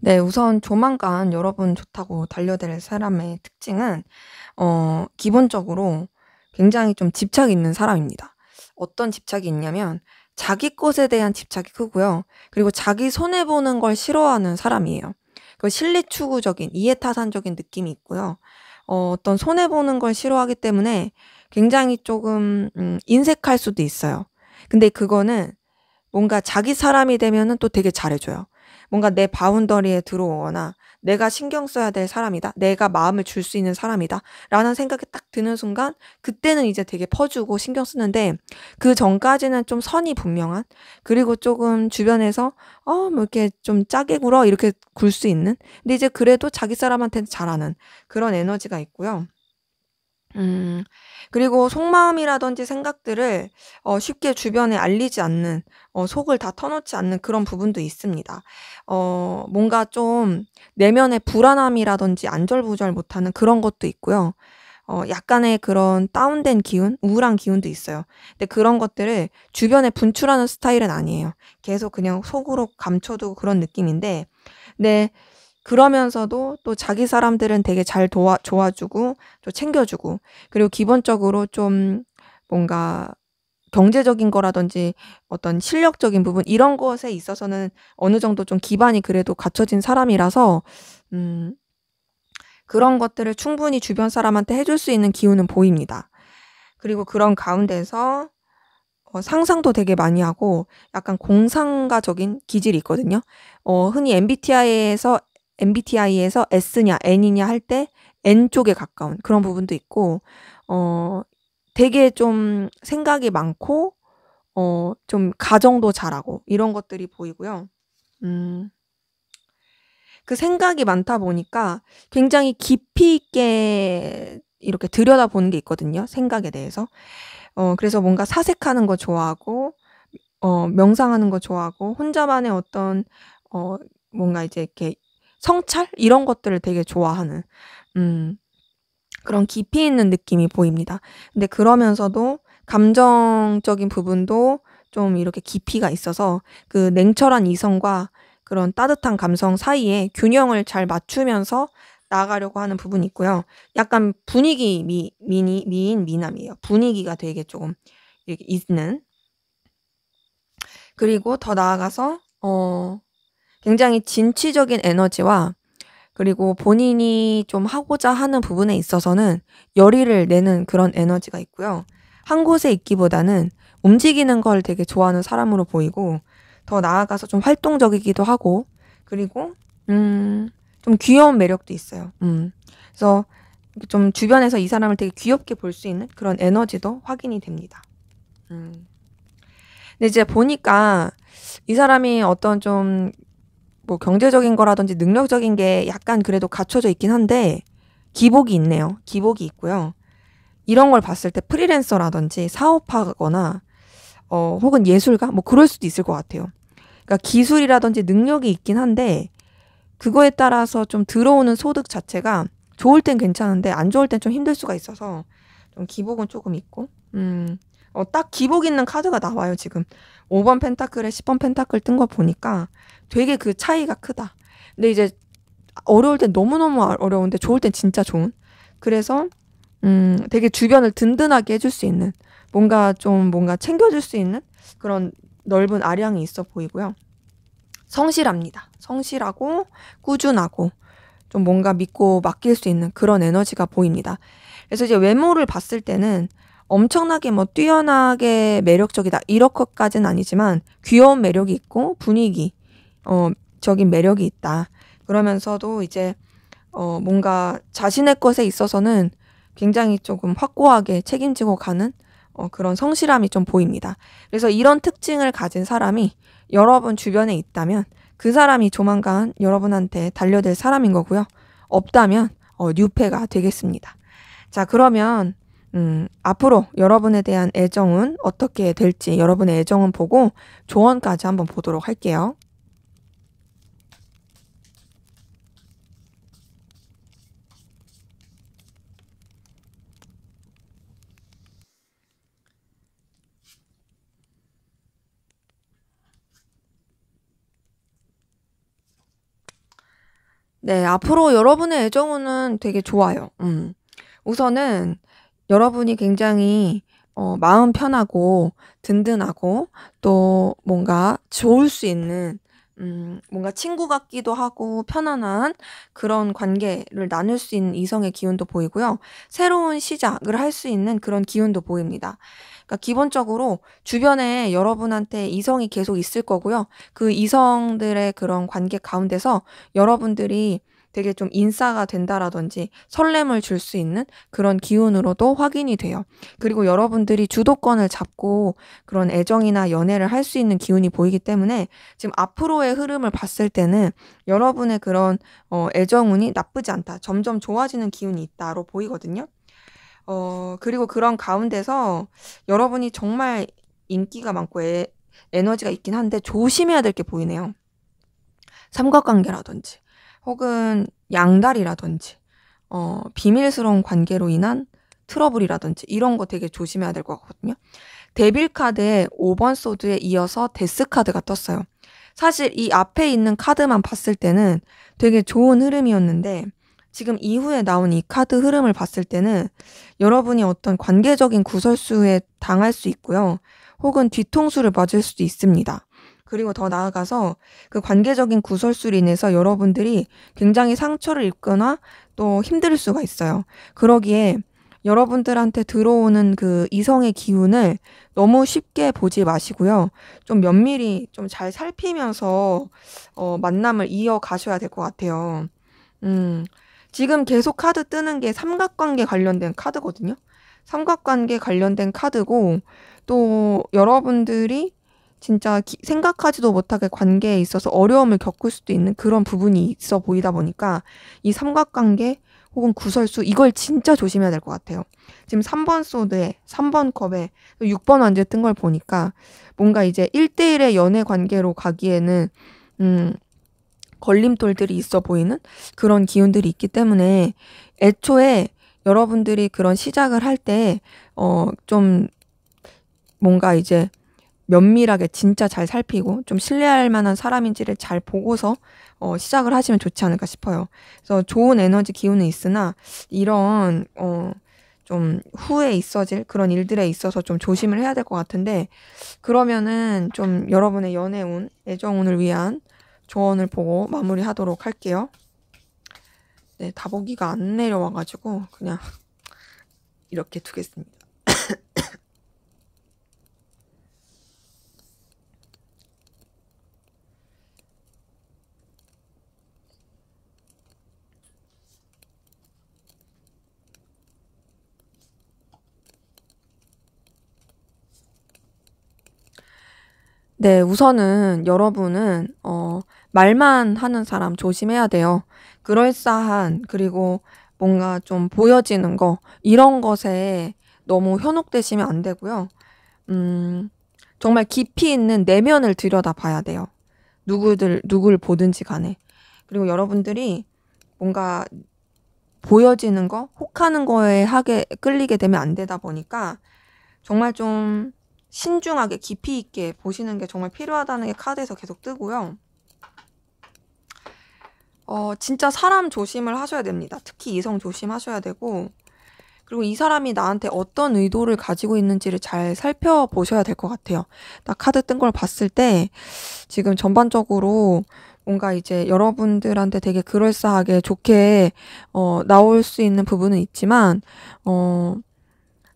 네, 우선 조만간 여러분 좋다고 달려들 사람의 특징은 기본적으로 굉장히 좀 집착이 있는 사람입니다. 어떤 집착이 있냐면 자기 것에 대한 집착이 크고요. 그리고 자기 손해보는 걸 싫어하는 사람이에요. 그 실리추구적인, 이해타산적인 느낌이 있고요. 어떤 손해보는 걸 싫어하기 때문에 굉장히 조금 인색할 수도 있어요. 근데 그거는 뭔가 자기 사람이 되면은 또 되게 잘해줘요. 뭔가 내 바운더리에 들어오거나 내가 신경 써야 될 사람이다. 내가 마음을 줄 수 있는 사람이다. 라는 생각이 딱 드는 순간 그때는 이제 되게 퍼주고 신경 쓰는데 그 전까지는 좀 선이 분명한 그리고 조금 주변에서 뭐 이렇게 좀 짜게 굴어 이렇게 굴 수 있는 근데 이제 그래도 자기 사람한테는 잘하는 그런 에너지가 있고요. 그리고 속마음이라든지 생각들을 쉽게 주변에 알리지 않는 속을 다 터놓지 않는 그런 부분도 있습니다. 뭔가 좀 내면의 불안함이라든지 안절부절 못하는 그런 것도 있고요. 약간의 그런 다운된 기운, 우울한 기운도 있어요. 근데 그런 것들을 주변에 분출하는 스타일은 아니에요. 계속 그냥 속으로 감춰두고 그런 느낌인데 네. 그러면서도 또 자기 사람들은 되게 잘 좋아주고 또 챙겨주고 그리고 기본적으로 좀 뭔가 경제적인 거라든지 어떤 실력적인 부분 이런 것에 있어서는 어느 정도 좀 기반이 그래도 갖춰진 사람이라서 그런 것들을 충분히 주변 사람한테 해줄 수 있는 기운은 보입니다. 그리고 그런 가운데서 상상도 되게 많이 하고 약간 공상가적인 기질이 있거든요. 흔히 MBTI에서 S냐 N이냐 할 때 N 쪽에 가까운 그런 부분도 있고 되게 좀 생각이 많고 좀 가정도 잘하고 이런 것들이 보이고요. 그 생각이 많다 보니까 굉장히 깊이 있게 이렇게 들여다보는 게 있거든요, 생각에 대해서. 그래서 뭔가 사색하는 거 좋아하고 명상하는 거 좋아하고 혼자만의 어떤 뭔가 이제 이렇게 성찰 이런 것들을 되게 좋아하는 그런 깊이 있는 느낌이 보입니다. 근데 그러면서도 감정적인 부분도 좀 이렇게 깊이가 있어서 그 냉철한 이성과 그런 따뜻한 감성 사이에 균형을 잘 맞추면서 나아가려고 하는 부분이 있고요. 약간 분위기 미남이에요. 분위기가 되게 조금 이렇게 있는. 그리고 더 나아가서 굉장히 진취적인 에너지와 그리고 본인이 좀 하고자 하는 부분에 있어서는 열의를 내는 그런 에너지가 있고요. 한 곳에 있기보다는 움직이는 걸 되게 좋아하는 사람으로 보이고 더 나아가서 좀 활동적이기도 하고 그리고 좀 귀여운 매력도 있어요. 그래서 좀 주변에서 이 사람을 되게 귀엽게 볼 수 있는 그런 에너지도 확인이 됩니다. 근데 이제 보니까 이 사람이 어떤 좀 뭐 경제적인 거라든지 능력적인 게 약간 그래도 갖춰져 있긴 한데 기복이 있네요. 기복이 있고요. 이런 걸 봤을 때 프리랜서라든지 사업하거나 혹은 예술가 뭐 그럴 수도 있을 것 같아요. 그러니까 기술이라든지 능력이 있긴 한데 그거에 따라서 좀 들어오는 소득 자체가 좋을 땐 괜찮은데 안 좋을 땐 좀 힘들 수가 있어서 좀 기복은 조금 있고 딱 기복 있는 카드가 나와요 지금. 5번 펜타클에 10번 펜타클 뜬 거 보니까 되게 그 차이가 크다. 근데 이제 어려울 땐 너무너무 어려운데 좋을 땐 진짜 좋은. 그래서 되게 주변을 든든하게 해줄 수 있는 뭔가 챙겨줄 수 있는 그런 넓은 아량이 있어 보이고요. 성실합니다. 성실하고 꾸준하고 좀 뭔가 믿고 맡길 수 있는 그런 에너지가 보입니다. 그래서 이제 외모를 봤을 때는 엄청나게 뭐 뛰어나게 매력적이다 이런 것까지는 아니지만 귀여운 매력이 있고 분위기 적인 매력이 있다. 그러면서도 이제 뭔가 자신의 것에 있어서는 굉장히 조금 확고하게 책임지고 가는 그런 성실함이 좀 보입니다. 그래서 이런 특징을 가진 사람이 여러분 주변에 있다면 그 사람이 조만간 여러분한테 달려들 사람인 거고요. 없다면 뉴페가 되겠습니다. 자, 그러면 앞으로 여러분에 대한 애정은 어떻게 될지 여러분의 애정은 보고 조언까지 한번 보도록 할게요. 네, 앞으로 여러분의 애정운은 되게 좋아요. 우선은 여러분이 굉장히 마음 편하고 든든하고 또 뭔가 좋을 수 있는 뭔가 친구 같기도 하고 편안한 그런 관계를 나눌 수 있는 이성의 기운도 보이고요. 새로운 시작을 할 수 있는 그런 기운도 보입니다. 그러니까 기본적으로 주변에 여러분한테 이성이 계속 있을 거고요. 그 이성들의 그런 관계 가운데서 여러분들이 되게 좀 인싸가 된다라든지 설렘을 줄 수 있는 그런 기운으로도 확인이 돼요. 그리고 여러분들이 주도권을 잡고 그런 애정이나 연애를 할 수 있는 기운이 보이기 때문에 지금 앞으로의 흐름을 봤을 때는 여러분의 그런 애정운이 나쁘지 않다. 점점 좋아지는 기운이 있다로 보이거든요. 그리고 그런 가운데서 여러분이 정말 인기가 많고 에너지가 있긴 한데 조심해야 될 게 보이네요. 삼각관계라든지 혹은 양다리라든지 비밀스러운 관계로 인한 트러블이라든지 이런 거 되게 조심해야 될 것 같거든요. 데빌 카드에 5번 소드에 이어서 데스 카드가 떴어요. 사실 이 앞에 있는 카드만 봤을 때는 되게 좋은 흐름이었는데 지금 이후에 나온 이 카드 흐름을 봤을 때는 여러분이 어떤 관계적인 구설수에 당할 수 있고요. 혹은 뒤통수를 맞을 수도 있습니다. 그리고 더 나아가서 그 관계적인 구설수로 인해서 여러분들이 굉장히 상처를 입거나 또 힘들 수가 있어요. 그러기에 여러분들한테 들어오는 그 이성의 기운을 너무 쉽게 보지 마시고요. 좀 면밀히 좀 잘 살피면서 만남을 이어가셔야 될 것 같아요. 음, 지금 계속 카드 뜨는 게 삼각관계 관련된 카드거든요. 삼각관계 관련된 카드고 또 여러분들이 진짜 생각하지도 못하게 관계에 있어서 어려움을 겪을 수도 있는 그런 부분이 있어 보이다 보니까 이 삼각관계 혹은 구설수 이걸 진짜 조심해야 될 것 같아요. 지금 3번 소드에 3번 컵에 6번 완제 뜬 걸 보니까 뭔가 이제 1대1의 연애 관계로 가기에는 걸림돌들이 있어 보이는 그런 기운들이 있기 때문에 애초에 여러분들이 그런 시작을 할 때 좀 뭔가 이제 면밀하게 진짜 잘 살피고 좀 신뢰할 만한 사람인지를 잘 보고서 시작을 하시면 좋지 않을까 싶어요. 그래서 좋은 에너지 기운은 있으나 이런 좀 후에 있어질 그런 일들에 있어서 좀 조심을 해야 될 것 같은데 그러면은 좀 여러분의 연애운, 애정운을 위한 조언을 보고 마무리하도록 할게요. 네, 다보기가 안 내려와가지고 그냥 이렇게 두겠습니다. 네, 우선은 여러분은 말만 하는 사람 조심해야 돼요. 그럴싸한 그리고 뭔가 좀 보여지는 거 이런 것에 너무 현혹되시면 안 되고요. 음, 정말 깊이 있는 내면을 들여다봐야 돼요. 누굴 보든지 간에. 그리고 여러분들이 뭔가 보여지는 거, 혹하는 거에 끌리게 되면 안 되다 보니까 정말 좀 신중하게 깊이 있게 보시는 게 정말 필요하다는 게 카드에서 계속 뜨고요. 진짜 사람 조심을 하셔야 됩니다. 특히 이성 조심하셔야 되고, 그리고 이 사람이 나한테 어떤 의도를 가지고 있는지를 잘 살펴보셔야 될 것 같아요. 딱 카드 뜬 걸 봤을 때 지금 전반적으로 뭔가 이제 여러분들한테 되게 그럴싸하게 좋게 나올 수 있는 부분은 있지만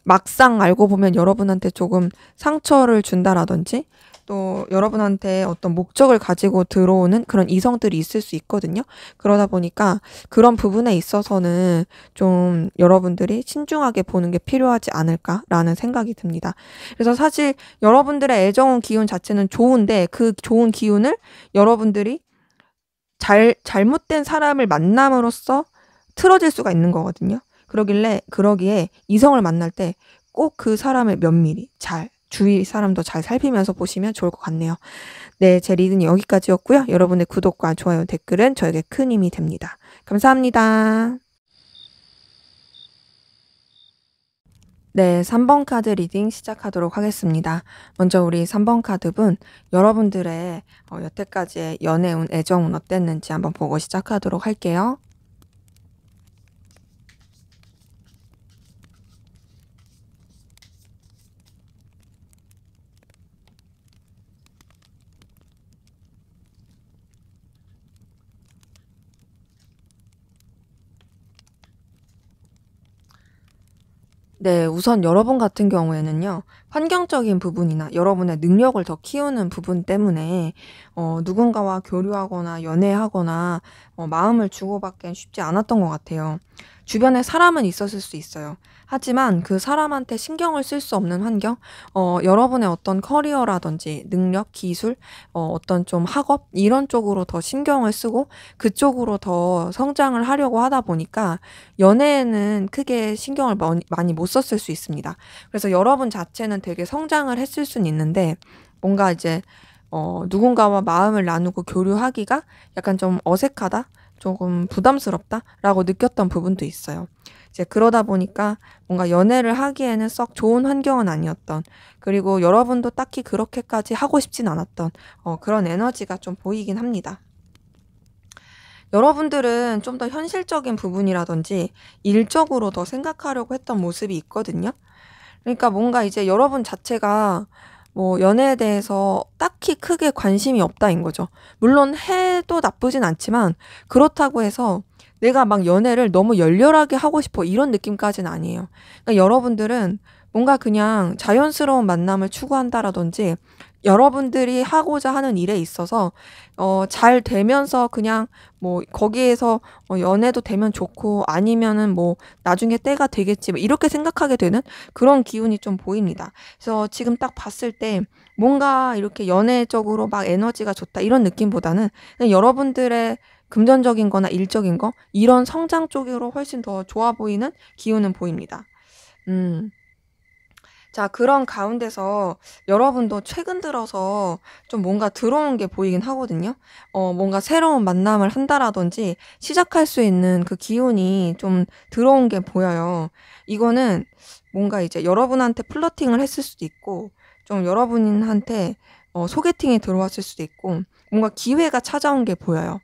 막상 알고 보면 여러분한테 조금 상처를 준다라든지 또 여러분한테 어떤 목적을 가지고 들어오는 그런 이성들이 있을 수 있거든요. 그러다 보니까 그런 부분에 있어서는 좀 여러분들이 신중하게 보는 게 필요하지 않을까라는 생각이 듭니다. 그래서 사실 여러분들의 애정운 기운 자체는 좋은데 그 좋은 기운을 여러분들이 잘못된 사람을 만남으로써 틀어질 수가 있는 거거든요. 그러기에 이성을 만날 때 꼭 그 사람을 면밀히 주위 사람도 잘 살피면서 보시면 좋을 것 같네요. 네, 제 리딩이 여기까지였고요. 여러분의 구독과 좋아요, 댓글은 저에게 큰 힘이 됩니다. 감사합니다. 네, 3번 카드 리딩 시작하도록 하겠습니다. 먼저 우리 3번 카드분, 여러분들의 여태까지의 연애운, 애정운 어땠는지 한번 보고 시작하도록 할게요. 네, 우선 여러분 같은 경우에는요, 환경적인 부분이나 여러분의 능력을 더 키우는 부분 때문에, 누군가와 교류하거나 연애하거나, 마음을 주고받기엔 쉽지 않았던 것 같아요. 주변에 사람은 있었을 수 있어요. 하지만 그 사람한테 신경을 쓸 수 없는 환경, 여러분의 어떤 커리어라든지 능력, 기술, 어떤 좀 학업, 이런 쪽으로 더 신경을 쓰고 그쪽으로 더 성장을 하려고 하다 보니까 연애에는 크게 신경을 많이 못 썼을 수 있습니다. 그래서 여러분 자체는 되게 성장을 했을 수는 있는데 뭔가 이제 누군가와 마음을 나누고 교류하기가 약간 좀 어색하다, 조금 부담스럽다라고 느꼈던 부분도 있어요. 이제 그러다 보니까 뭔가 연애를 하기에는 썩 좋은 환경은 아니었던, 그리고 여러분도 딱히 그렇게까지 하고 싶진 않았던 그런 에너지가 좀 보이긴 합니다. 여러분들은 좀 더 현실적인 부분이라든지 일적으로 더 생각하려고 했던 모습이 있거든요. 그러니까 뭔가 이제 여러분 자체가 뭐 연애에 대해서 딱히 크게 관심이 없다인 거죠. 물론 해도 나쁘진 않지만 그렇다고 해서 내가 막 연애를 너무 열렬하게 하고 싶어 이런 느낌까지는 아니에요. 그러니까 여러분들은 뭔가 그냥 자연스러운 만남을 추구한다라든지 여러분들이 하고자 하는 일에 있어서 잘 되면서 그냥 뭐 거기에서 연애도 되면 좋고 아니면은 뭐 나중에 때가 되겠지 뭐 이렇게 생각하게 되는 그런 기운이 좀 보입니다. 그래서 지금 딱 봤을 때 뭔가 이렇게 연애적으로 막 에너지가 좋다 이런 느낌보다는 그냥 여러분들의 금전적인 거나 일적인 거 이런 성장 쪽으로 훨씬 더 좋아 보이는 기운은 보입니다. 음. 자, 그런 가운데서 여러분도 최근 들어서 좀 뭔가 들어온 게 보이긴 하거든요. 뭔가 새로운 만남을 한다라든지 시작할 수 있는 그 기운이 좀 들어온 게 보여요. 이거는 뭔가 이제 여러분한테 플러팅을 했을 수도 있고, 좀 여러분한테 소개팅이 들어왔을 수도 있고, 뭔가 기회가 찾아온 게 보여요.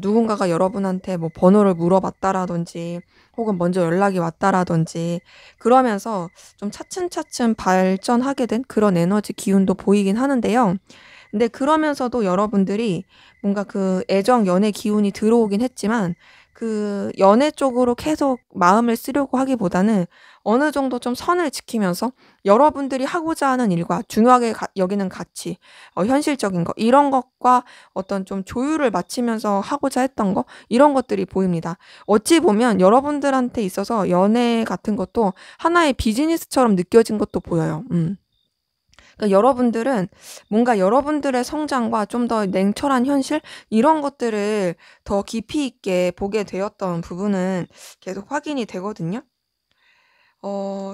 누군가가 여러분한테 뭐 번호를 물어봤다라든지 혹은 먼저 연락이 왔다라든지 그러면서 좀 차츰차츰 발전하게 된 그런 에너지 기운도 보이긴 하는데요. 근데 그러면서도 여러분들이 뭔가 그 애정, 연애 기운이 들어오긴 했지만 그 연애 쪽으로 계속 마음을 쓰려고 하기보다는 어느 정도 좀 선을 지키면서 여러분들이 하고자 하는 일과 중요하게 여기는 가치, 현실적인 거, 이런 것과 어떤 좀 조율을 맞추면서 하고자 했던 거, 이런 것들이 보입니다. 어찌 보면 여러분들한테 있어서 연애 같은 것도 하나의 비즈니스처럼 느껴진 것도 보여요. 그러니까 여러분들은 뭔가 여러분들의 성장과 좀 더 냉철한 현실 이런 것들을 더 깊이 있게 보게 되었던 부분은 계속 확인이 되거든요.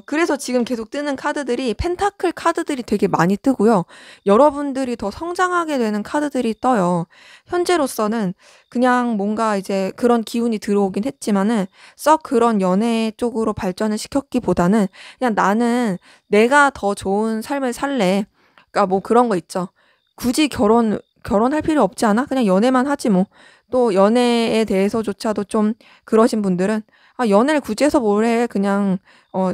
그래서 지금 계속 뜨는 카드들이 펜타클 카드들이 되게 많이 뜨고요. 여러분들이 더 성장하게 되는 카드들이 떠요. 현재로서는 그냥 뭔가 이제 그런 기운이 들어오긴 했지만은 썩 그런 연애 쪽으로 발전을 시켰기보다는 그냥 '나는 내가 더 좋은 삶을 살래.' 그러니까 뭐 그런 거 있죠. '굳이 결혼할 필요 없지 않아? 그냥 연애만 하지 뭐.' 또 연애에 대해서조차도 좀 그러신 분들은 '아 연애를 굳이 해서 뭘 해. 그냥 어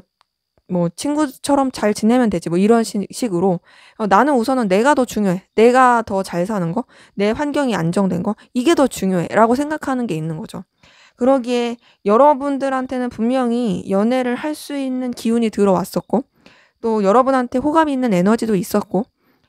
뭐 친구처럼 잘 지내면 되지.' 뭐 이런 식으로 '나는 우선은 내가 더 중요해. 내가 더 잘 사는 거, 내 환경이 안정된 거 이게 더 중요해.'라고 생각하는 게 있는 거죠. 그러기에 여러분들한테는 분명히 연애를 할 수 있는 기운이 들어왔었고 또 여러분한테 호감이 있는 에너지도 있었고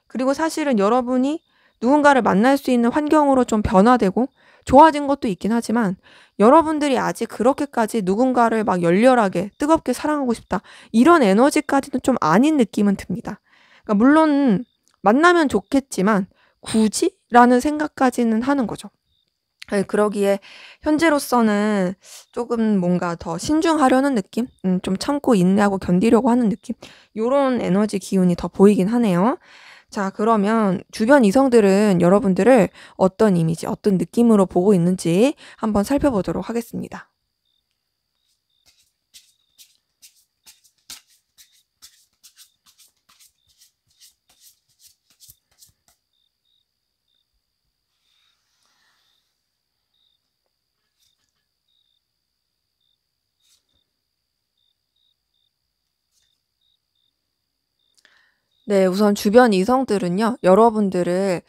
그리고 사실은 여러분이 누군가를 만날 수 있는 환경으로 좀 변화되고 좋아진 것도 있긴 하지만 여러분들이 아직 그렇게까지 누군가를 막 열렬하게 뜨겁게 사랑하고 싶다 이런 에너지까지는 좀 아닌 느낌은 듭니다. 그러니까 물론 만나면 좋겠지만 '굳이?'라는 생각까지는 하는 거죠. 예 그러기에 현재로서는 조금 뭔가 더 신중하려는 느낌? 좀 참고 인내하고 견디려고 하는 느낌? 요런 에너지 기운이 더 보이긴 하네요. 자 그러면 주변 이성들은 여러분들을 어떤 이미지, 어떤 느낌으로 보고 있는지 한번 살펴보도록 하겠습니다. 네. 우선 주변 이성들은요. 여러분들을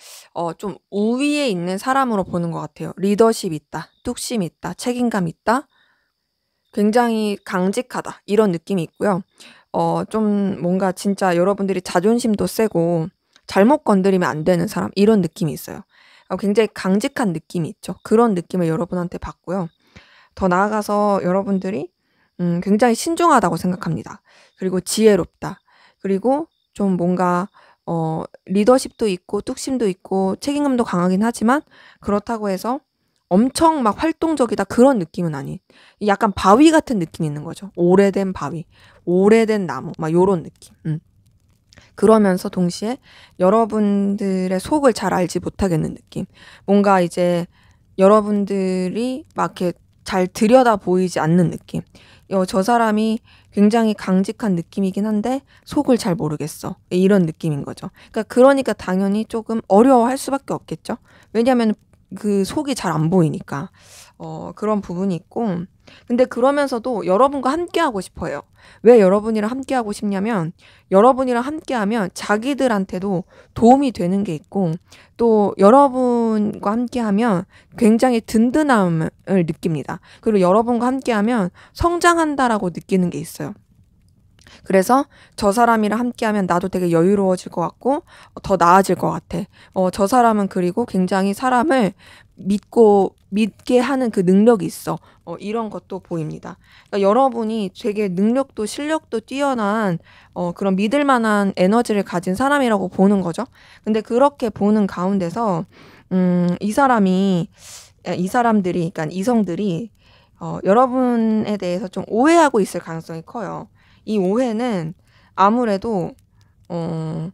좀 우위에 있는 사람으로 보는 것 같아요. 리더십 있다. 뚝심 있다. 책임감 있다. 굉장히 강직하다. 이런 느낌이 있고요. 좀 뭔가 진짜 여러분들이 자존심도 세고 잘못 건드리면 안 되는 사람 이런 느낌이 있어요. 굉장히 강직한 느낌이 있죠. 그런 느낌을 여러분한테 받고요. 더 나아가서 여러분들이 굉장히 신중하다고 생각합니다. 그리고 지혜롭다. 그리고 좀 뭔가 리더십도 있고 뚝심도 있고 책임감도 강하긴 하지만 그렇다고 해서 엄청 막 활동적이다 그런 느낌은 아닌 약간 바위 같은 느낌이 있는 거죠. 오래된 바위, 오래된 나무 막 요런 느낌. 그러면서 동시에 여러분들의 속을 잘 알지 못하겠는 느낌. 뭔가 이제 여러분들이 막 이렇게 잘 들여다 보이지 않는 느낌. 저 사람이 굉장히 강직한 느낌이긴 한데 속을 잘 모르겠어. 이런 느낌인 거죠. 그러니까 당연히 조금 어려워할 수밖에 없겠죠. 왜냐하면 그 속이 잘 안 보이니까. 그런 부분이 있고 근데 그러면서도 여러분과 함께하고 싶어요. 왜 여러분이랑 함께하고 싶냐면 여러분이랑 함께하면 자기들한테도 도움이 되는 게 있고 또 여러분과 함께하면 굉장히 든든함을 느낍니다. 그리고 여러분과 함께하면 성장한다라고 느끼는 게 있어요. 그래서 저 사람이랑 함께하면 나도 되게 여유로워질 것 같고 더 나아질 것 같아. 저 사람은 그리고 굉장히 사람을 믿게 하는 그 능력이 있어. 이런 것도 보입니다. 그러니까 여러분이 되게 능력도 실력도 뛰어난 그런 믿을 만한 에너지를 가진 사람이라고 보는 거죠. 근데 그렇게 보는 가운데서 이 사람들이 그러니까 이성들이 여러분에 대해서 좀 오해하고 있을 가능성이 커요. 이 오해는 아무래도 어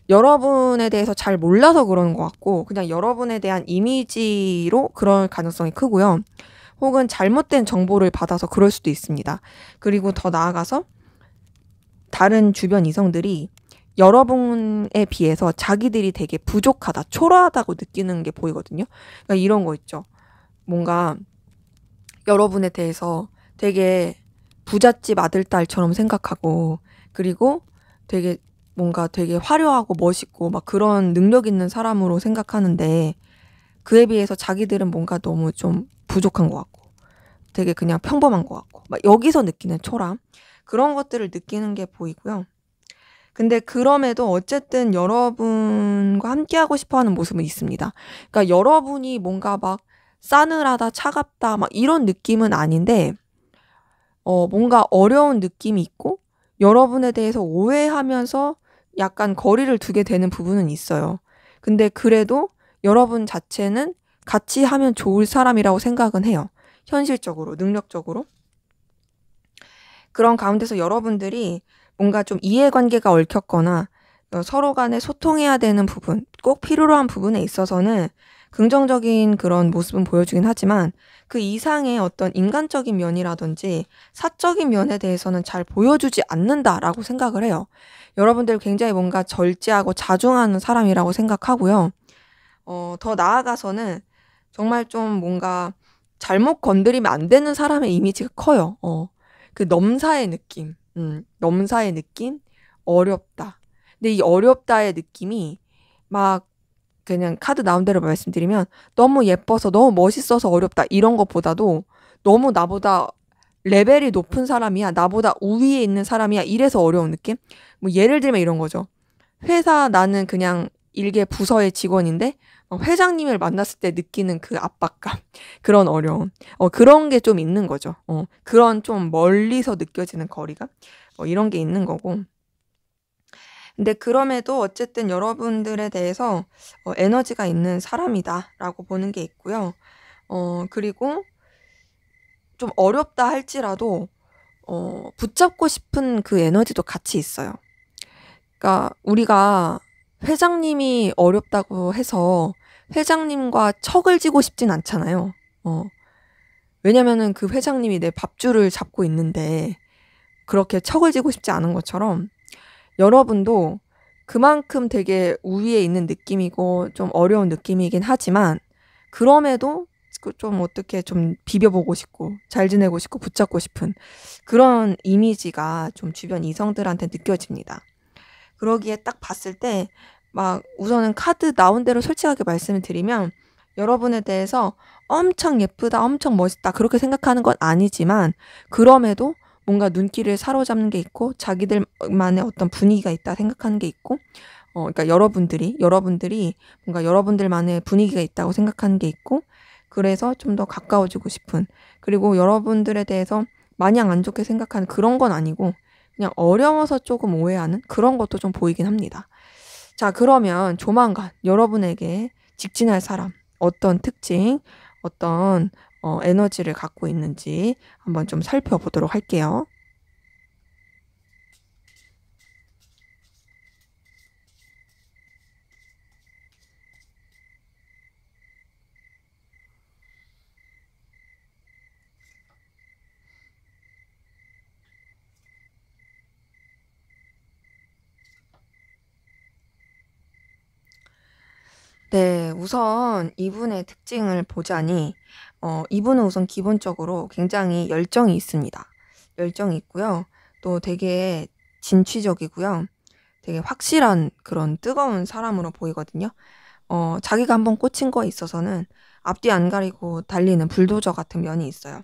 여러분에 대해서 잘 몰라서 그러는 것 같고 그냥 여러분에 대한 이미지로 그럴 가능성이 크고요. 혹은 잘못된 정보를 받아서 그럴 수도 있습니다. 그리고 더 나아가서 다른 주변 이성들이 여러분에 비해서 자기들이 되게 부족하다, 초라하다고 느끼는 게 보이거든요. 그러니까 이런 거 있죠. 뭔가 여러분에 대해서 되게 부잣집 아들딸처럼 생각하고 그리고 되게 뭔가 되게 화려하고 멋있고 막 그런 능력 있는 사람으로 생각하는데 그에 비해서 자기들은 뭔가 너무 좀 부족한 것 같고 되게 그냥 평범한 것 같고 막 여기서 느끼는 초람 그런 것들을 느끼는 게 보이고요. 근데 그럼에도 어쨌든 여러분과 함께하고 싶어 하는 모습은 있습니다. 그러니까 여러분이 뭔가 막 싸늘하다, 차갑다 막 이런 느낌은 아닌데 뭔가 어려운 느낌이 있고 여러분에 대해서 오해하면서 약간 거리를 두게 되는 부분은 있어요. 근데 그래도 여러분 자체는 같이 하면 좋을 사람이라고 생각은 해요. 현실적으로, 능력적으로. 그런 가운데서 여러분들이 뭔가 좀 이해관계가 얽혔거나 서로 간에 소통해야 되는 부분, 꼭 필요로 한 부분에 있어서는 긍정적인 그런 모습은 보여주긴 하지만 그 이상의 어떤 인간적인 면이라든지 사적인 면에 대해서는 잘 보여주지 않는다라고 생각을 해요. 여러분들 굉장히 뭔가 절제하고 자중하는 사람이라고 생각하고요. 더 나아가서는 정말 좀 뭔가 잘못 건드리면 안 되는 사람의 이미지가 커요. 그 넘사의 느낌, 넘사의 느낌, 어렵다. 근데 이 어렵다의 느낌이 막 그냥 카드 나온 대로 말씀드리면 너무 예뻐서 너무 멋있어서 어렵다 이런 것보다도 너무 나보다 레벨이 높은 사람이야, 나보다 우위에 있는 사람이야 이래서 어려운 느낌? 뭐 예를 들면 이런 거죠. 회사 나는 그냥 일개 부서의 직원인데 회장님을 만났을 때 느끼는 그 압박감, 그런 어려움, 그런 게 좀 있는 거죠. 그런 좀 멀리서 느껴지는 거리감, 이런 게 있는 거고. 근데 그럼에도 어쨌든 여러분들에 대해서 에너지가 있는 사람이다라고 보는 게 있고요. 그리고 좀 어렵다 할지라도 붙잡고 싶은 그 에너지도 같이 있어요. 그러니까 우리가 회장님이 어렵다고 해서 회장님과 척을 지고 싶진 않잖아요. 왜냐면은 그 회장님이 내 밥줄을 잡고 있는데 그렇게 척을 지고 싶지 않은 것처럼 여러분도 그만큼 되게 우위에 있는 느낌이고 좀 어려운 느낌이긴 하지만 그럼에도 좀 어떻게 좀 비벼보고 싶고 잘 지내고 싶고 붙잡고 싶은 그런 이미지가 좀 주변 이성들한테 느껴집니다. 그러기에 딱 봤을 때 막 우선은 카드 나온 대로 솔직하게 말씀을 드리면 여러분에 대해서 엄청 예쁘다, 엄청 멋있다 그렇게 생각하는 건 아니지만 그럼에도 뭔가 눈길을 사로잡는 게 있고 자기들만의 어떤 분위기가 있다 생각하는 게 있고 그러니까 여러분들이 뭔가 여러분들만의 분위기가 있다고 생각하는 게 있고 그래서 좀 더 가까워지고 싶은 그리고 여러분들에 대해서 마냥 안 좋게 생각하는 그런 건 아니고 그냥 어려워서 조금 오해하는 그런 것도 좀 보이긴 합니다. 자, 그러면 조만간 여러분에게 직진할 사람, 어떤 특징, 어떤 에너지를 갖고 있는지 한번 좀 살펴보도록 할게요. 네, 우선 이분의 특징을 보자니, 이분은 우선 기본적으로 굉장히 열정이 있습니다. 열정이 있고요. 또 되게 진취적이고요. 되게 확실한 그런 뜨거운 사람으로 보이거든요. 자기가 한번 꽂힌 거에 있어서는 앞뒤 안 가리고 달리는 불도저 같은 면이 있어요.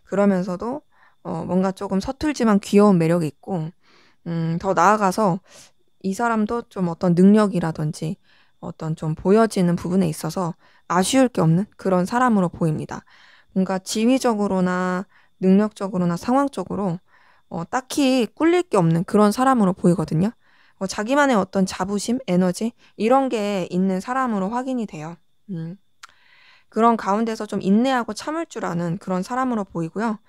그러면서도 뭔가 조금 서툴지만 귀여운 매력이 있고, 더 나아가서 이 사람도 좀 어떤 능력이라든지 어떤 좀 보여지는 부분에 있어서 아쉬울 게 없는 그런 사람으로 보입니다. 뭔가 지위적으로나 능력적으로나 상황적으로 딱히 꿀릴 게 없는 그런 사람으로 보이거든요. 자기만의 어떤 자부심, 에너지 이런 게 있는 사람으로 확인이 돼요. 음. 그런 가운데서 좀 인내하고 참을 줄 아는 그런 사람으로 보이고요.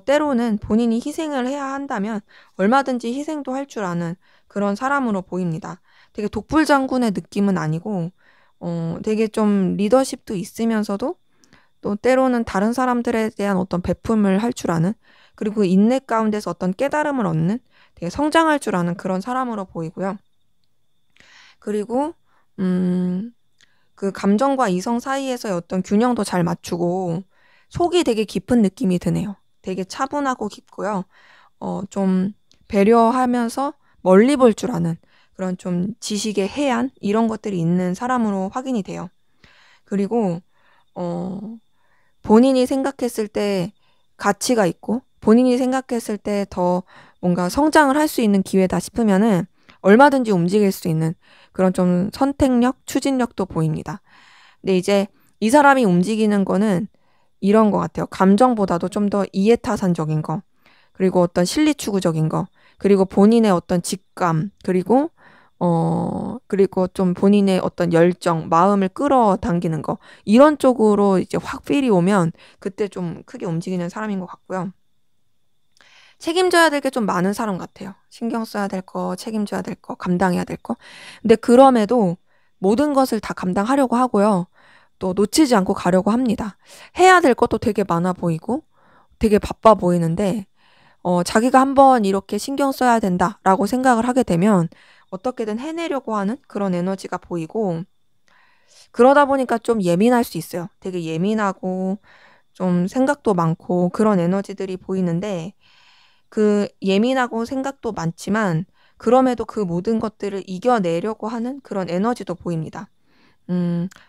때로는 본인이 희생을 해야 한다면 얼마든지 희생도 할 줄 아는 그런 사람으로 보입니다. 되게 독불장군의 느낌은 아니고, 되게 좀 리더십도 있으면서도 또 때로는 다른 사람들에 대한 어떤 베품을 할 줄 아는, 그리고 인내 가운데서 어떤 깨달음을 얻는, 되게 성장할 줄 아는 그런 사람으로 보이고요. 그리고, 그 감정과 이성 사이에서의 어떤 균형도 잘 맞추고, 속이 되게 깊은 느낌이 드네요. 되게 차분하고 깊고요. 좀 배려하면서 멀리 볼 줄 아는 그런 좀 지식의 해안 이런 것들이 있는 사람으로 확인이 돼요. 그리고 어, 본인이 생각했을 때 가치가 있고 본인이 생각했을 때 더 뭔가 성장을 할 수 있는 기회다 싶으면은 얼마든지 움직일 수 있는 그런 좀 선택력, 추진력도 보입니다. 근데 이제 이 사람이 움직이는 거는 이런 것 같아요. 감정보다도 좀 더 이해타산적인 거, 그리고 어떤 실리추구적인 거, 그리고 본인의 어떤 직감, 그리고 좀 본인의 어떤 열정, 마음을 끌어당기는 거, 이런 쪽으로 이제 확 필이 오면 그때 좀 크게 움직이는 사람인 것 같고요. 책임져야 될 게 좀 많은 사람 같아요. 신경 써야 될 거, 책임져야 될 거, 감당해야 될 거. 근데 그럼에도 모든 것을 다 감당하려고 하고요. 또 놓치지 않고 가려고 합니다. 해야 될 것도 되게 많아 보이고 되게 바빠 보이는데 자기가 한번 이렇게 신경 써야 된다라고 생각을 하게 되면 어떻게든 해내려고 하는 그런 에너지가 보이고 그러다 보니까 좀 예민할 수 있어요. 되게 예민하고 좀 생각도 많고 그런 에너지들이 보이는데 그 예민하고 생각도 많지만 그럼에도 그 모든 것들을 이겨내려고 하는 그런 에너지도 보입니다.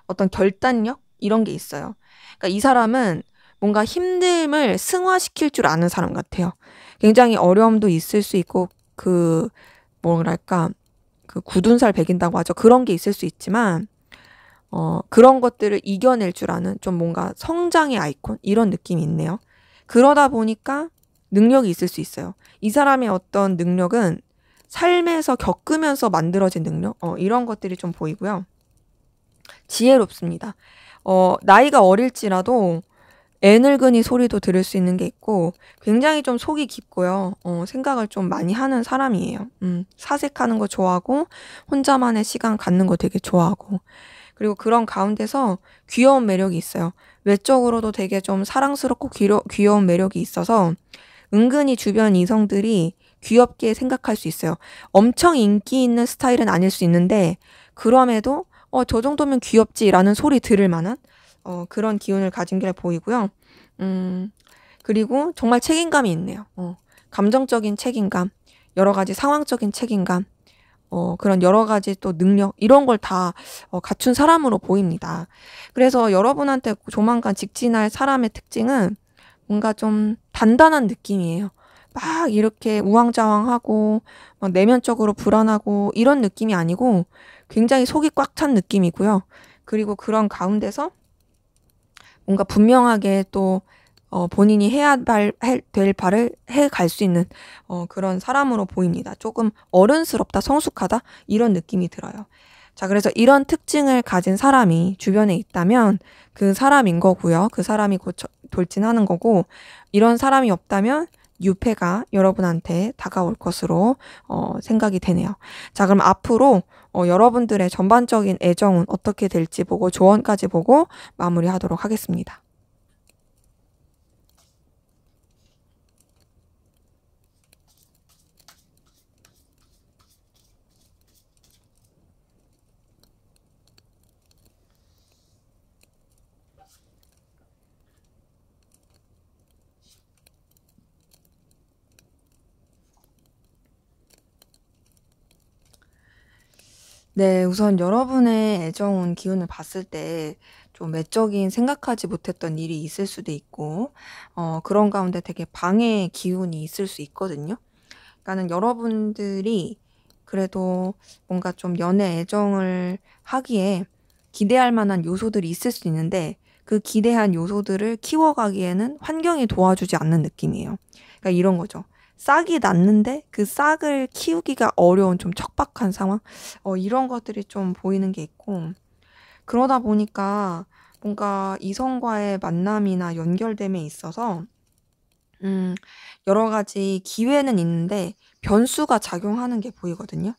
어떤 결단력 이런 게 있어요. 그러니까 이 사람은 뭔가 힘듦을 승화시킬 줄 아는 사람 같아요. 굉장히 어려움도 있을 수 있고 그 뭐랄까 그 굳은 살 배긴다고 하죠. 그런 게 있을 수 있지만 그런 것들을 이겨낼 줄 아는 좀 뭔가 성장의 아이콘 이런 느낌이 있네요. 그러다 보니까 능력이 있을 수 있어요. 이 사람의 어떤 능력은 삶에서 겪으면서 만들어진 능력 이런 것들이 좀 보이고요. 지혜롭습니다. 나이가 어릴지라도 애늙은이 소리도 들을 수 있는 게 있고 굉장히 좀 속이 깊고요. 생각을 좀 많이 하는 사람이에요. 사색하는 거 좋아하고 혼자만의 시간 갖는 거 되게 좋아하고 그리고 그런 가운데서 귀여운 매력이 있어요. 외적으로도 되게 좀 사랑스럽고 귀여운 매력이 있어서 은근히 주변 이성들이 귀엽게 생각할 수 있어요. 엄청 인기 있는 스타일은 아닐 수 있는데 그럼에도 저 정도면 귀엽지라는 소리 들을 만한 그런 기운을 가진 게 보이고요. 그리고 정말 책임감이 있네요. 감정적인 책임감, 여러 가지 상황적인 책임감, 그런 여러 가지 또 능력, 이런 걸 다 갖춘 사람으로 보입니다. 그래서 여러분한테 조만간 직진할 사람의 특징은 뭔가 좀 단단한 느낌이에요. 막 이렇게 우왕좌왕하고 막 내면적으로 불안하고 이런 느낌이 아니고 굉장히 속이 꽉 찬 느낌이고요. 그리고 그런 가운데서 뭔가 분명하게 또 본인이 될 바를 해 갈 수 있는 그런 사람으로 보입니다. 조금 어른스럽다, 성숙하다 이런 느낌이 들어요. 자, 그래서 이런 특징을 가진 사람이 주변에 있다면 그 사람인 거고요. 그 사람이 곧 돌진하는 거고 이런 사람이 없다면 유패가 여러분한테 다가올 것으로 생각이 되네요. 자, 그럼 앞으로 여러분들의 전반적인 애정은 어떻게 될지 보고 조언까지 보고 마무리하도록 하겠습니다. 네, 우선 여러분의 애정운 기운을 봤을 때 좀 외적인 생각하지 못했던 일이 있을 수도 있고, 그런 가운데 되게 방해의 기운이 있을 수 있거든요. 그러니까는 여러분들이 그래도 뭔가 좀 연애 애정을 하기에 기대할 만한 요소들이 있을 수 있는데 그 기대한 요소들을 키워가기에는 환경이 도와주지 않는 느낌이에요. 그러니까 이런 거죠. 싹이 났는데 그 싹을 키우기가 어려운 좀 척박한 상황? 이런 것들이 좀 보이는 게 있고 그러다 보니까 뭔가 이성과의 만남이나 연결됨에 있어서 음, 여러 가지 기회는 있는데 변수가 작용하는 게 보이거든요.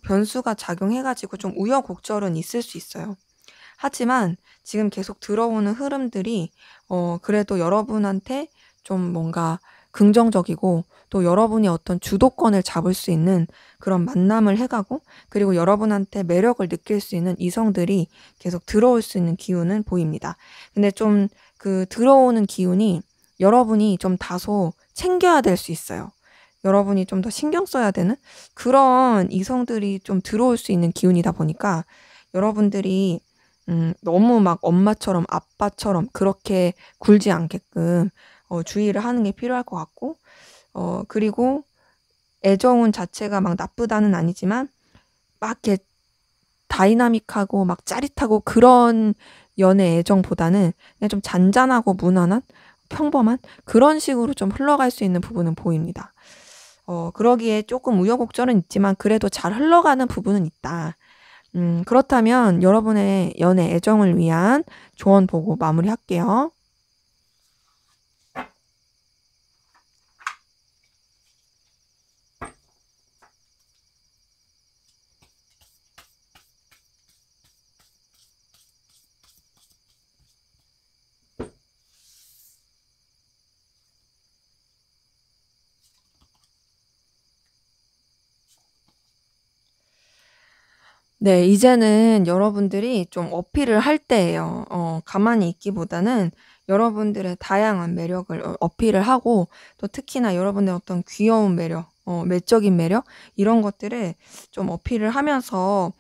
변수가 작용해가지고 좀 우여곡절은 있을 수 있어요. 하지만 지금 계속 들어오는 흐름들이 그래도 여러분한테 좀 뭔가 긍정적이고 또 여러분이 어떤 주도권을 잡을 수 있는 그런 만남을 해가고 그리고 여러분한테 매력을 느낄 수 있는 이성들이 계속 들어올 수 있는 기운은 보입니다. 근데 좀 그 들어오는 기운이 여러분이 좀 다소 챙겨야 될 수 있어요. 여러분이 좀 더 신경 써야 되는 그런 이성들이 좀 들어올 수 있는 기운이다 보니까 여러분들이 너무 막 엄마처럼 아빠처럼 그렇게 굴지 않게끔 주의를 하는 게 필요할 것 같고 그리고 애정운 자체가 막 나쁘다는 아니지만 막 이렇게 다이나믹하고 막 짜릿하고 그런 연애 애정보다는 그냥 좀 잔잔하고 무난한 평범한 그런 식으로 좀 흘러갈 수 있는 부분은 보입니다. 그러기에 조금 우여곡절은 있지만 그래도 잘 흘러가는 부분은 있다. 그렇다면 여러분의 연애 애정을 위한 조언 보고 마무리할게요. 네. 이제는 여러분들이 좀 어필을 할 때예요. 가만히 있기보다는 여러분들의 다양한 매력을 어필을 하고, 또 특히나 여러분의 어떤 귀여운 매력, 매적인 매력, 이런 것들을 좀 어필을 하면서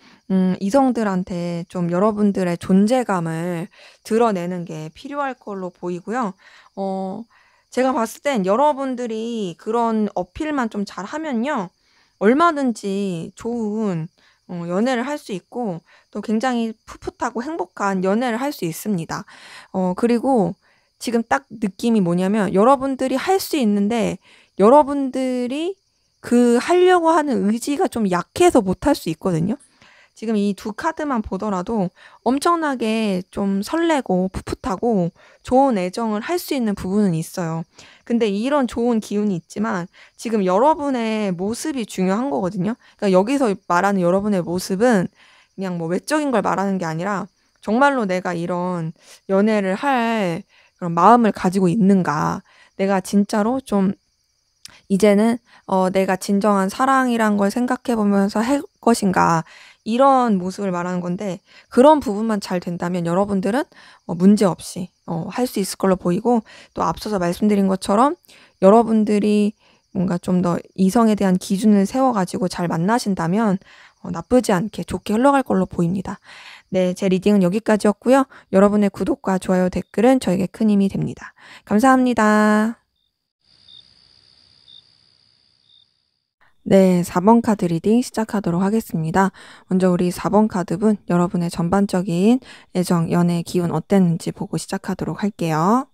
이성들한테 좀 여러분들의 존재감을 드러내는 게 필요할 걸로 보이고요. 어 제가 봤을 땐 여러분들이 그런 어필만 좀 잘하면요, 얼마든지 좋은 연애를 할 수 있고, 또 굉장히 풋풋하고 행복한 연애를 할 수 있습니다. 그리고 지금 딱 느낌이 뭐냐면, 여러분들이 할 수 있는데 여러분들이 그 하려고 하는 의지가 좀 약해서 못할 수 있거든요. 지금 이 두 카드만 보더라도 엄청나게 좀 설레고 풋풋하고 좋은 애정을 할 수 있는 부분은 있어요. 근데 이런 좋은 기운이 있지만 지금 여러분의 모습이 중요한 거거든요. 그러니까 여기서 말하는 여러분의 모습은 그냥 뭐 외적인 걸 말하는 게 아니라, 정말로 내가 이런 연애를 할 그런 마음을 가지고 있는가? 내가 진짜로 좀 이제는 내가 진정한 사랑이란 걸 생각해 보면서 할 것인가, 이런 모습을 말하는 건데, 그런 부분만 잘 된다면 여러분들은 문제없이 할 수 있을 걸로 보이고, 또 앞서서 말씀드린 것처럼 여러분들이 뭔가 좀 더 이성에 대한 기준을 세워 가지고 잘 만나신다면 나쁘지 않게 좋게 흘러갈 걸로 보입니다. 네, 제 리딩은 여기까지였고요. 여러분의 구독과 좋아요, 댓글은 저에게 큰 힘이 됩니다. 감사합니다. 네, 4번 카드 리딩 시작하도록 하겠습니다. 먼저 우리 4번 카드분, 여러분의 전반적인 애정, 연애 기운 어땠는지 보고 시작하도록 할게요.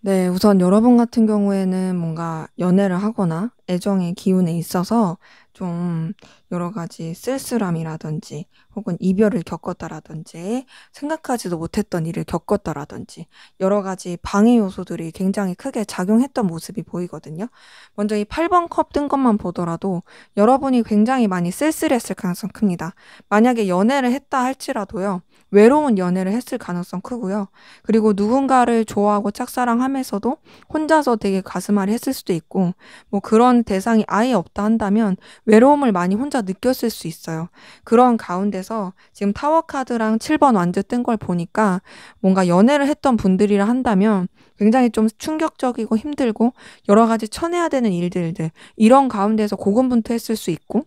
네, 우선 여러분 같은 경우에는 뭔가 연애를 하거나 애정의 기운에 있어서 좀 여러 가지 쓸쓸함이라든지, 혹은 이별을 겪었다라든지, 생각하지도 못했던 일을 겪었다라든지, 여러 가지 방해 요소들이 굉장히 크게 작용했던 모습이 보이거든요. 먼저 이 8번 컵 뜬 것만 보더라도 여러분이 굉장히 많이 쓸쓸했을 가능성 큽니다. 만약에 연애를 했다 할지라도요, 외로운 연애를 했을 가능성 크고요. 그리고 누군가를 좋아하고 짝사랑하면서도 혼자서 되게 가슴앓이 했을 수도 있고, 뭐 그런 대상이 아예 없다 한다면 외로움을 많이 혼자 느꼈을 수 있어요. 그런 가운데서 지금 타워 카드랑 7번 완즈 뜬 걸 보니까, 뭔가 연애를 했던 분들이라 한다면 굉장히 좀 충격적이고 힘들고 여러 가지 쳐내야 되는 일들들, 이런 가운데서 고군분투했을 수 있고,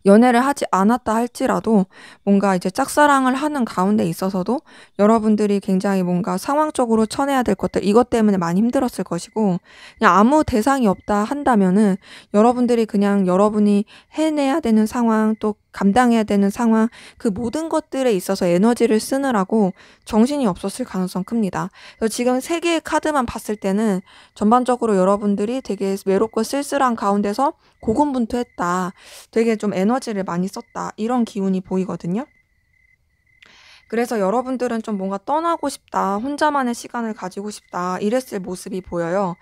연애를 하지 않았다 할지라도 뭔가 이제 짝사랑을 하는 가운데 있어서도 여러분들이 굉장히 뭔가 상황적으로 쳐내야 될 것들, 이것 때문에 많이 힘들었을 것이고, 그냥 아무 대상이 없다 한다면은 여러분들이 그냥 여러분이 해내야 되는 상황, 또 감당해야 되는 상황, 그 모든 것들에 있어서 에너지를 쓰느라고 정신이 없었을 가능성 큽니다. 그래서 지금 세 개의 카드만 봤을 때는 전반적으로 여러분들이 되게 외롭고 쓸쓸한 가운데서 고군분투했다, 되게 좀 에너지를 많이 썼다, 이런 기운이 보이거든요. 그래서 여러분들은 좀 뭔가 떠나고 싶다, 혼자만의 시간을 가지고 싶다, 이랬을 모습이 보여요.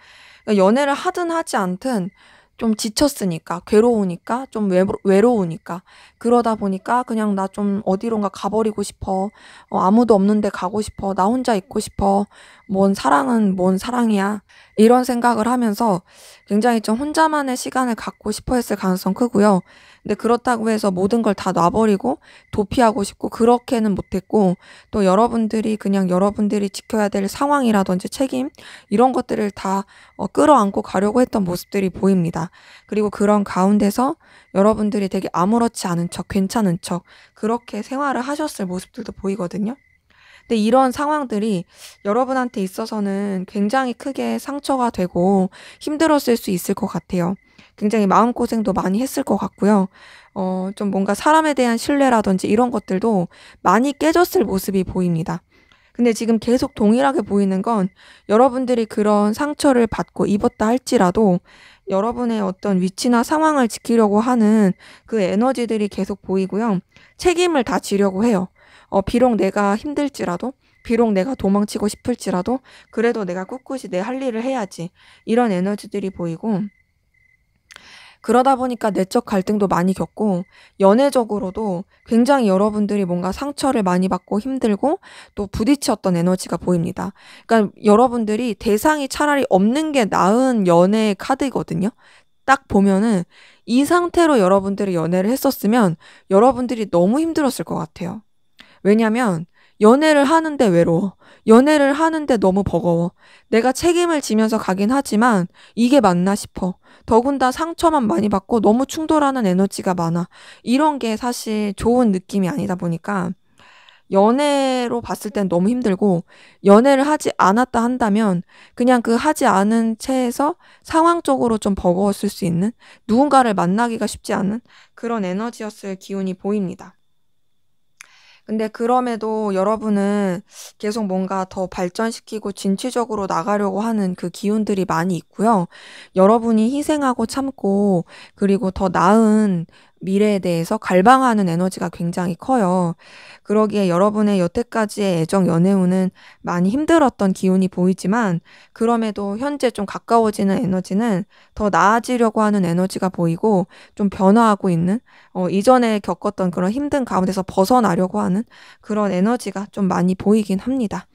그러니까 연애를 하든 하지 않든 좀 지쳤으니까, 괴로우니까, 좀 외로우니까, 그러다 보니까 그냥 나 좀 어디론가 가버리고 싶어, 아무도 없는데 가고 싶어, 나 혼자 있고 싶어, 뭔 사랑은 뭔 사랑이야, 이런 생각을 하면서 굉장히 좀 혼자만의 시간을 갖고 싶어 했을 가능성 크고요. 근데 그렇다고 해서 모든 걸 다 놔버리고 도피하고 싶고 그렇게는 못했고, 또 여러분들이 그냥 여러분들이 지켜야 될 상황이라든지 책임, 이런 것들을 다 끌어안고 가려고 했던 모습들이 보입니다. 그리고 그런 가운데서 여러분들이 되게 아무렇지 않은 척, 괜찮은 척, 그렇게 생활을 하셨을 모습들도 보이거든요. 근데 이런 상황들이 여러분한테 있어서는 굉장히 크게 상처가 되고 힘들었을 수 있을 것 같아요. 굉장히 마음고생도 많이 했을 것 같고요. 좀 뭔가 사람에 대한 신뢰라든지 이런 것들도 많이 깨졌을 모습이 보입니다. 근데 지금 계속 동일하게 보이는 건, 여러분들이 그런 상처를 받고 입었다 할지라도 여러분의 어떤 위치나 상황을 지키려고 하는 그 에너지들이 계속 보이고요. 책임을 다 지려고 해요. 비록 내가 힘들지라도, 비록 내가 도망치고 싶을지라도, 그래도 내가 꿋꿋이 내 할 일을 해야지, 이런 에너지들이 보이고, 그러다 보니까 내적 갈등도 많이 겪고 연애적으로도 굉장히 여러분들이 뭔가 상처를 많이 받고 힘들고 또 부딪혔던 에너지가 보입니다. 그러니까 여러분들이 대상이 차라리 없는 게 나은 연애 카드거든요. 딱 보면은 이 상태로 여러분들이 연애를 했었으면 여러분들이 너무 힘들었을 것 같아요. 왜냐면 연애를 하는데 외로워. 연애를 하는데 너무 버거워. 내가 책임을 지면서 가긴 하지만 이게 맞나 싶어. 더군다나 상처만 많이 받고 너무 충돌하는 에너지가 많아. 이런 게 사실 좋은 느낌이 아니다 보니까 연애로 봤을 땐 너무 힘들고 연애를 하지 않았다 한다면 그냥 그 하지 않은 채에서 상황적으로 좀 버거웠을 수 있는 누군가를 만나기가 쉽지 않은 그런 에너지였을 기운이 보입니다. 근데 그럼에도 여러분은 계속 뭔가 더 발전시키고 진취적으로 나가려고 하는 그 기운들이 많이 있고요. 여러분이 희생하고 참고 그리고 더 나은 미래에 대해서 갈망하는 에너지가 굉장히 커요. 그러기에 여러분의 여태까지의 애정 연애운은 많이 힘들었던 기운이 보이지만 그럼에도 현재 좀 가까워지는 에너지는 더 나아지려고 하는 에너지가 보이고 좀 변화하고 있는 이전에 겪었던 그런 힘든 가운데서 벗어나려고 하는 그런 에너지가 좀 많이 보이긴 합니다.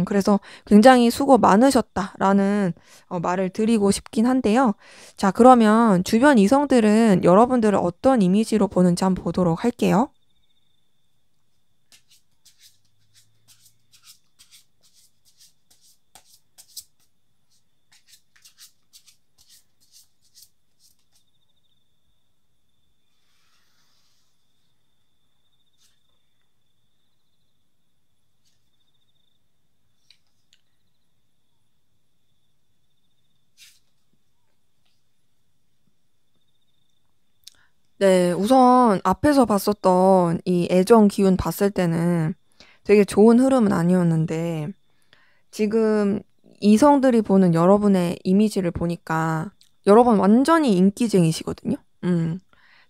그래서 굉장히 수고 많으셨다라는 말을 드리고 싶긴 한데요. 자, 그러면 주변 이성들은 여러분들을 어떤 이미지로 보는지 한번 보도록 할게요. 네, 우선 앞에서 봤었던 이 애정 기운 봤을 때는 되게 좋은 흐름은 아니었는데 지금 이성들이 보는 여러분의 이미지를 보니까 여러분 완전히 인기쟁이시거든요.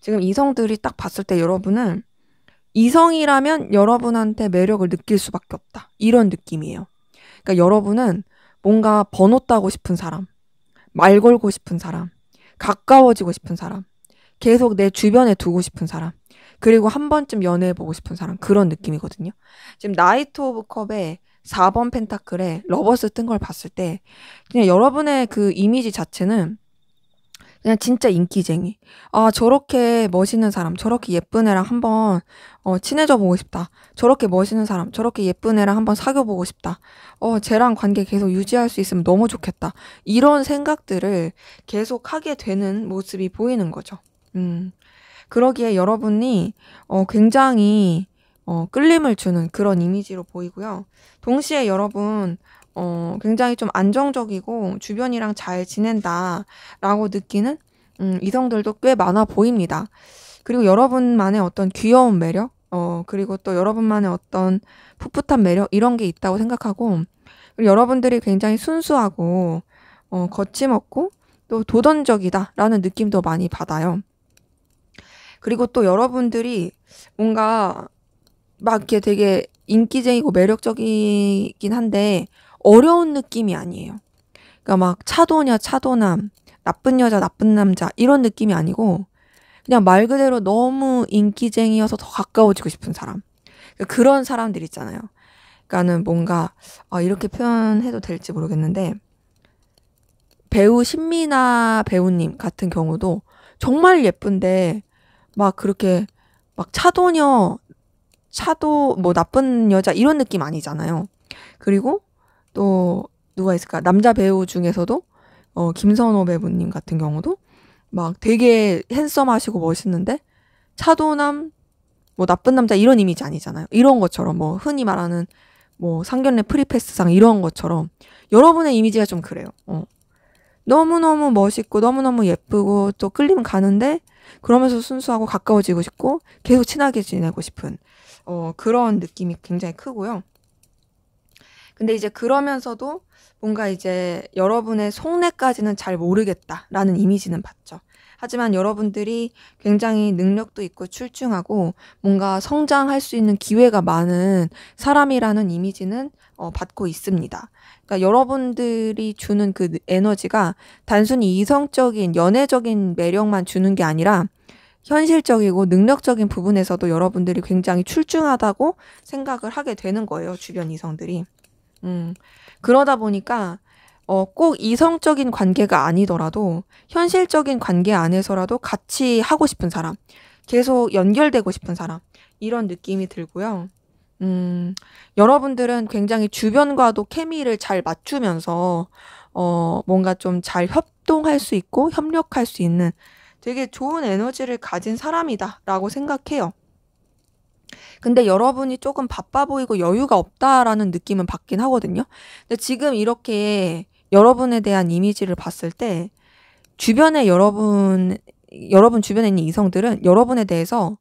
지금 이성들이 딱 봤을 때 여러분은 이성이라면 여러분한테 매력을 느낄 수밖에 없다. 이런 느낌이에요. 그러니까 여러분은 뭔가 번호 따고 싶은 사람, 말 걸고 싶은 사람, 가까워지고 싶은 사람, 계속 내 주변에 두고 싶은 사람, 그리고 한 번쯤 연애해보고 싶은 사람, 그런 느낌이거든요. 지금 나이트 오브 컵에 4번 펜타클에 러버스 뜬 걸 봤을 때, 그냥 여러분의 그 이미지 자체는 그냥 진짜 인기쟁이. 아, 저렇게 멋있는 사람, 저렇게 예쁜 애랑 한번 친해져 보고 싶다. 저렇게 멋있는 사람, 저렇게 예쁜 애랑 한번 사귀어 보고 싶다. 쟤랑 관계 계속 유지할 수 있으면 너무 좋겠다. 이런 생각들을 계속 하게 되는 모습이 보이는 거죠. 음. 그러기에 여러분이 굉장히 끌림을 주는 그런 이미지로 보이고요. 동시에 여러분 굉장히 좀 안정적이고 주변이랑 잘 지낸다라고 느끼는 이성들도 꽤 많아 보입니다. 그리고 여러분만의 어떤 귀여운 매력, 그리고 또 여러분만의 어떤 풋풋한 매력 이런 게 있다고 생각하고 그리고 여러분들이 굉장히 순수하고 거침없고 또 도전적이다라는 느낌도 많이 받아요. 그리고 또 여러분들이 뭔가 막 이렇게 되게 인기쟁이고 매력적이긴 한데 어려운 느낌이 아니에요. 그러니까 막 차도녀, 차도남, 나쁜 여자, 나쁜 남자 이런 느낌이 아니고 그냥 말 그대로 너무 인기쟁이여서 더 가까워지고 싶은 사람. 그러니까 그런 사람들 있잖아요. 그러니까는 뭔가 이렇게 표현해도 될지 모르겠는데 배우 신미나 배우님 같은 경우도 정말 예쁜데 막 그렇게 막 차도녀, 차도 뭐 나쁜 여자 이런 느낌 아니잖아요. 그리고 또 누가 있을까? 남자 배우 중에서도 김선호 배우님 같은 경우도 막 되게 핸섬하시고 멋있는데 차도남, 뭐 나쁜 남자 이런 이미지 아니잖아요. 이런 것처럼 뭐 흔히 말하는 뭐 상견례 프리패스상 이런 것처럼 여러분의 이미지가 좀 그래요. 너무너무 멋있고 너무너무 예쁘고 또 끌림 가는데 그러면서 순수하고 가까워지고 싶고 계속 친하게 지내고 싶은 그런 느낌이 굉장히 크고요. 근데 이제 그러면서도 뭔가 이제 여러분의 속내까지는 잘 모르겠다라는 이미지는 받죠. 하지만 여러분들이 굉장히 능력도 있고 출중하고 뭔가 성장할 수 있는 기회가 많은 사람이라는 이미지는 받고 있습니다. 그러니까 여러분들이 주는 그 에너지가 단순히 이성적인 연애적인 매력만 주는 게 아니라 현실적이고 능력적인 부분에서도 여러분들이 굉장히 출중하다고 생각을 하게 되는 거예요, 주변 이성들이. 그러다 보니까 꼭 이성적인 관계가 아니더라도 현실적인 관계 안에서라도 같이 하고 싶은 사람, 계속 연결되고 싶은 사람, 이런 느낌이 들고요. 여러분들은 굉장히 주변과도 케미를 잘 맞추면서 뭔가 좀 잘 협동할 수 있고 협력할 수 있는 되게 좋은 에너지를 가진 사람이다라고 생각해요. 근데 여러분이 조금 바빠 보이고 여유가 없다라는 느낌은 받긴 하거든요. 근데 지금 이렇게 여러분에 대한 이미지를 봤을 때 주변에 여러분 주변에 있는 이성들은 여러분에 대해서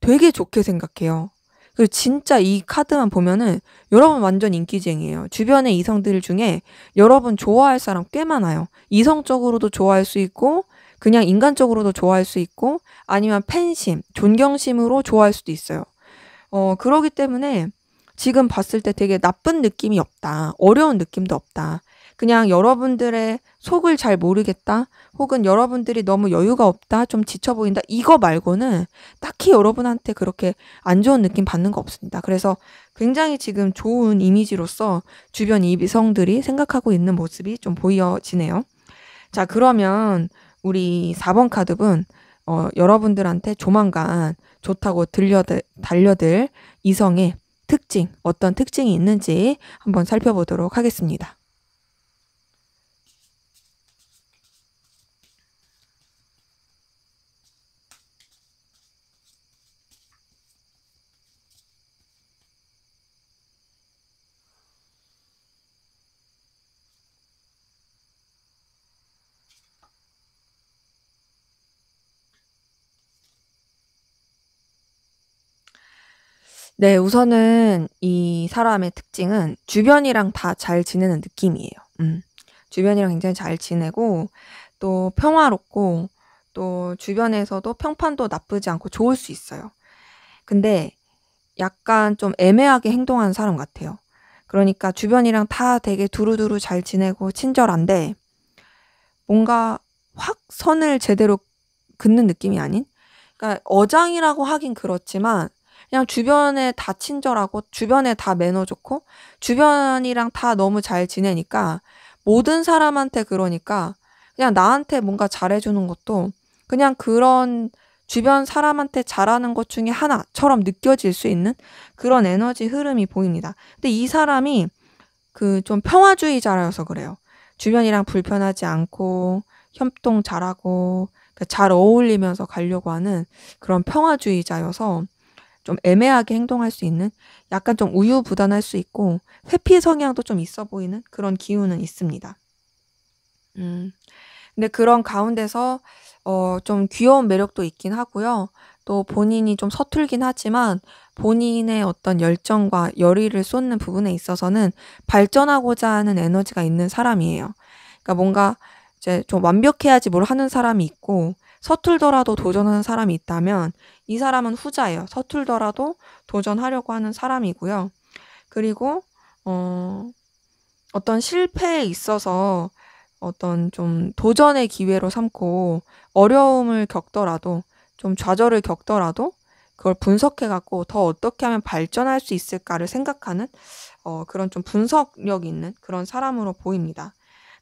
되게 좋게 생각해요. 그리고 진짜 이 카드만 보면은 여러분 완전 인기쟁이에요. 주변의 이성들 중에 여러분 좋아할 사람 꽤 많아요. 이성적으로도 좋아할 수 있고 그냥 인간적으로도 좋아할 수 있고 아니면 팬심, 존경심으로 좋아할 수도 있어요. 그러기 때문에 지금 봤을 때 되게 나쁜 느낌이 없다. 어려운 느낌도 없다. 그냥 여러분들의 속을 잘 모르겠다. 혹은 여러분들이 너무 여유가 없다. 좀 지쳐 보인다. 이거 말고는 딱히 여러분한테 그렇게 안 좋은 느낌 받는 거 없습니다. 그래서 굉장히 지금 좋은 이미지로서 주변 이성들이 생각하고 있는 모습이 좀 보여지네요. 자, 그러면 우리 4번 카드분, 여러분들한테 조만간 좋다고 달려들 이성의 특징, 어떤 특징이 있는지 한번 살펴보도록 하겠습니다. 네, 우선은 이 사람의 특징은 주변이랑 다 잘 지내는 느낌이에요. 주변이랑 굉장히 잘 지내고 또 평화롭고 또 주변에서도 평판도 나쁘지 않고 좋을 수 있어요. 근데 약간 좀 애매하게 행동하는 사람 같아요. 그러니까 주변이랑 다 되게 두루두루 잘 지내고 친절한데 뭔가 확 선을 제대로 긋는 느낌이 아닌? 그러니까 어장이라고 하긴 그렇지만 그냥 주변에 다 친절하고 주변에 다 매너 좋고 주변이랑 다 너무 잘 지내니까 모든 사람한테 그러니까 그냥 나한테 뭔가 잘해주는 것도 그냥 그런 주변 사람한테 잘하는 것 중에 하나처럼 느껴질 수 있는 그런 에너지 흐름이 보입니다. 근데 이 사람이 그 좀 평화주의자라서 그래요. 주변이랑 불편하지 않고 협동 잘하고 잘 어울리면서 가려고 하는 그런 평화주의자여서 좀 애매하게 행동할 수 있는 약간 좀 우유부단할 수 있고 회피 성향도 좀 있어 보이는 그런 기운은 있습니다. 근데 그런 가운데서 좀 귀여운 매력도 있긴 하고요. 또 본인이 좀 서툴긴 하지만 본인의 어떤 열정과 열의를 쏟는 부분에 있어서는 발전하고자 하는 에너지가 있는 사람이에요. 그러니까 뭔가 이제 좀 완벽해야지 뭘 하는 사람이 있고 서툴더라도 도전하는 사람이 있다면 이 사람은 후자예요. 서툴더라도 도전하려고 하는 사람이고요. 그리고 어떤 실패에 있어서 어떤 좀 도전의 기회로 삼고 어려움을 겪더라도 좀 좌절을 겪더라도 그걸 분석해 갖고 더 어떻게 하면 발전할 수 있을까를 생각하는 그런 좀 분석력 있는 그런 사람으로 보입니다.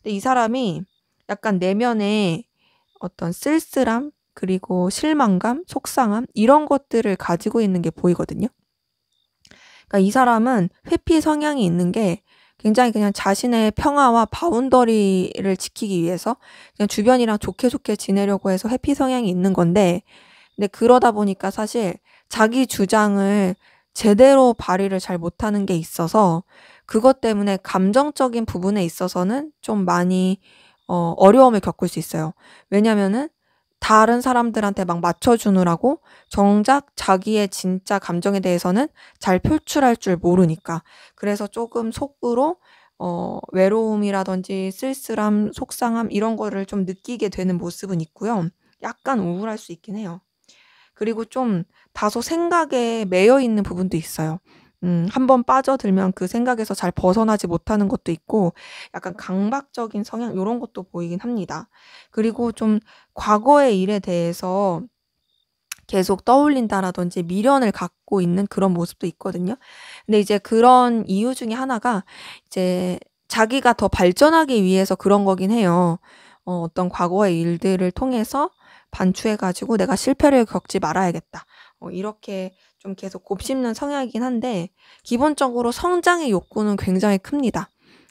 근데 이 사람이 약간 내면에 어떤 쓸쓸함 그리고 실망감, 속상함 이런 것들을 가지고 있는 게 보이거든요. 그러니까 이 사람은 회피 성향이 있는 게 굉장히 그냥 자신의 평화와 바운더리를 지키기 위해서 그냥 주변이랑 좋게 좋게 지내려고 해서 회피 성향이 있는 건데 근데 그러다 보니까 사실 자기 주장을 제대로 발휘를 잘 못하는 게 있어서 그것 때문에 감정적인 부분에 있어서는 좀 많이 어려움을 겪을 수 있어요. 왜냐면은 다른 사람들한테 막 맞춰주느라고 정작 자기의 진짜 감정에 대해서는 잘 표출할 줄 모르니까. 그래서 조금 속으로 외로움이라든지 쓸쓸함, 속상함 이런 거를 좀 느끼게 되는 모습은 있고요. 약간 우울할 수 있긴 해요. 그리고 좀 다소 생각에 매여 있는 부분도 있어요. 한번 빠져들면 그 생각에서 잘 벗어나지 못하는 것도 있고 약간 강박적인 성향 요런 것도 보이긴 합니다. 그리고 좀 과거의 일에 대해서 계속 떠올린다라든지 미련을 갖고 있는 그런 모습도 있거든요. 근데 이제 그런 이유 중에 하나가 이제 자기가 더 발전하기 위해서 그런 거긴 해요. 어떤 과거의 일들을 통해서 반추해 가지고 '내가 실패를 겪지 말아야겠다.' 이렇게 좀 계속 곱씹는 성향이긴 한데 기본적으로 성장의 욕구는 굉장히 큽니다.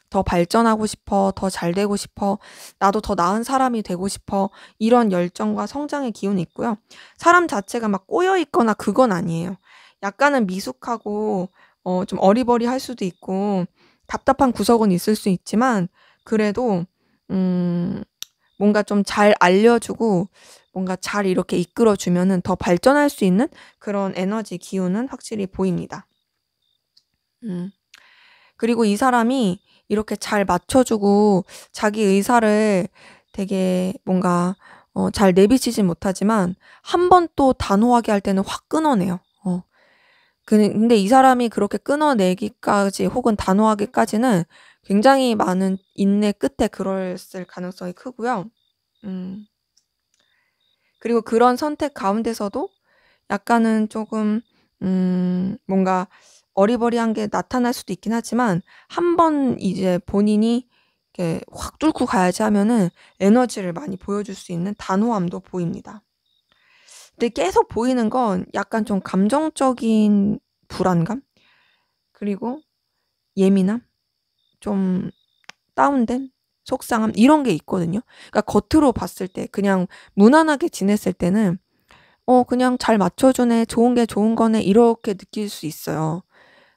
더 발전하고 싶어. 더 잘 되고 싶어. 나도 더 나은 사람이 되고 싶어. 이런 열정과 성장의 기운이 있고요. 사람 자체가 막 꼬여 있거나 그건 아니에요. 약간은 미숙하고 좀 어리버리할 수도 있고 답답한 구석은 있을 수 있지만 그래도 음 뭔가 좀 잘 알려 주고 뭔가 잘 이렇게 이끌어 주면은 더 발전할 수 있는 그런 에너지 기운은 확실히 보입니다. 음. 그리고 이 사람이 이렇게 잘 맞춰 주고 자기 의사를 되게 뭔가 잘 내비치진 못하지만 한 번 또 단호하게 할 때는 확 끊어내요. 근데 이 사람이 그렇게 끊어내기까지 혹은 단호하기까지는 굉장히 많은 인내 끝에 그랬을 가능성이 크고요. 음. 그리고 그런 선택 가운데서도 약간은 쪼금 뭔가 어리버리한 게 나타날 수도 있긴 하지만 한 번 이제 본인이 이렇게 확 뚫고 가야지 하면은 에너지를 많이 보여줄 수 있는 단호함도 보입니다. 근데 계속 보이는 건 약간 좀 감정적인 불안감? 그리고 예민함? 좀 다운됨? 속상함? 이런 게 있거든요. 그러니까 겉으로 봤을 때 그냥 무난하게 지냈을 때는 그냥 '잘 맞춰 주네. 좋은 게 좋은 거네.' 이렇게 느낄 수 있어요.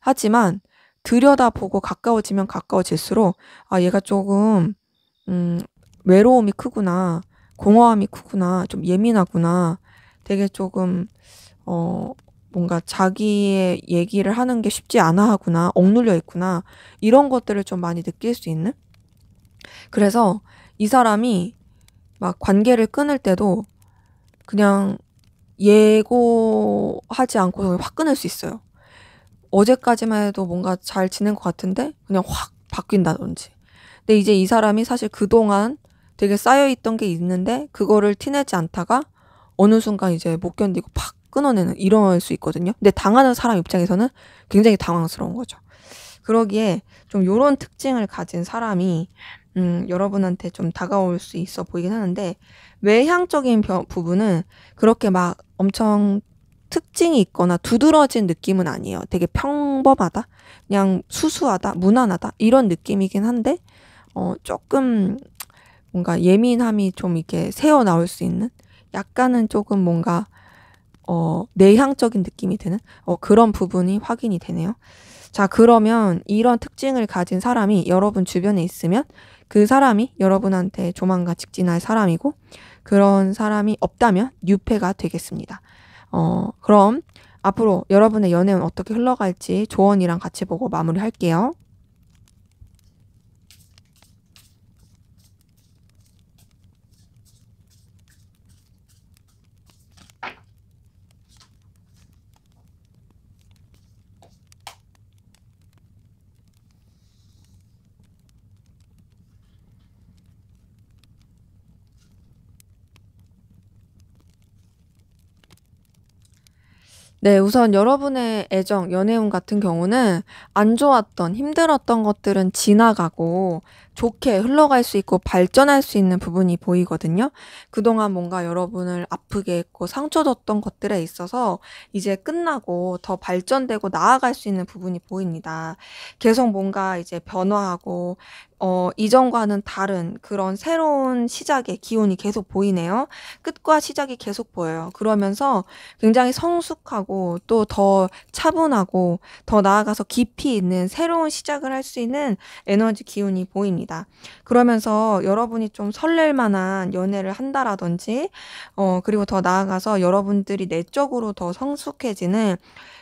하지만 들여다보고 가까워지면 가까워질수록 '아 얘가 쪼금 음 외로움이 크구나. 공허함이 크구나. 좀 예민하구나. 되게 쪼금 어 뭔가 자기의 얘기를 하는 게 쉽지 않아 하구나. 억눌려 있구나.' 이런 것들을 좀 많이 느낄 수 있는? 그래서 이 사람이 막 관계를 끊을 때도 그냥 예고하지 않고 확 끊을 수 있어요. 어제까지만 해도 뭔가 잘 지낸 것 같은데 그냥 확 바뀐다든지. 근데 이제 이 사람이 사실 그동안 되게 쌓여 있던 게 있는데 그거를 티내지 않다가 어느 순간 이제 못 견디고 팍 끊어내는 이럴 수 있거든요. 근데 당하는 사람 입장에서는 굉장히 당황스러운 거죠. 그러기에 좀 요런 특징을 가진 사람이 여러분한테 좀 다가올 수 있어 보이긴 하는데 외향적인 부분은 그렇게 막 엄청 특징이 있거나 두드러진 느낌은 아니에요. 되게 평범하다. 그냥 수수하다. 무난하다. 이런 느낌이긴 한데 쪼끔 뭔가 예민함이 좀 이렇게 새어나올 수 있는 약간은 쪼금 뭔가 내향적인 느낌이 드는 그런 부분이 확인이 되네요. 자 그러면 이런 특징을 가진 사람이 여러분 주변에 있으면 그 사람이 여러분한테 조만간 직진할 사람이고 그런 사람이 없다면 뉴페가 되겠습니다. 그럼 앞으로 여러분의 연애는 어떻게 흘러갈지 조언이랑 같이 보고 마무리할게요. 네. 우선 여러분의 애정, 연애운 같은 경우는 안 좋았던 힘들었던 것들은 지나가고 좋게 흘러갈 수 있고 발전할 수 있는 부분이 보이거든요. 그동안 뭔가 여러분을 아프게 했고 상처 줬던 것들에 있어서 이제 끝나고 더 발전되고 나아갈 수 있는 부분이 보입니다. 계속 뭔가 이제 변화하고 이전과는 다른 그런 새로운 시작의 기운이 계속 보이네요. 끝과 시작이 계속 보여요. 그러면서 굉장히 성숙하고 또 더 차분하고 더 나아가서 깊이 있는 새로운 시작을 할 수 있는 에너지 기운이 보입니다. 그러면서 여러분이 좀 설렐 만한 연애를 한다라든지 그리고 더 나아가서 여러분들이 내적으로 더 성숙해지는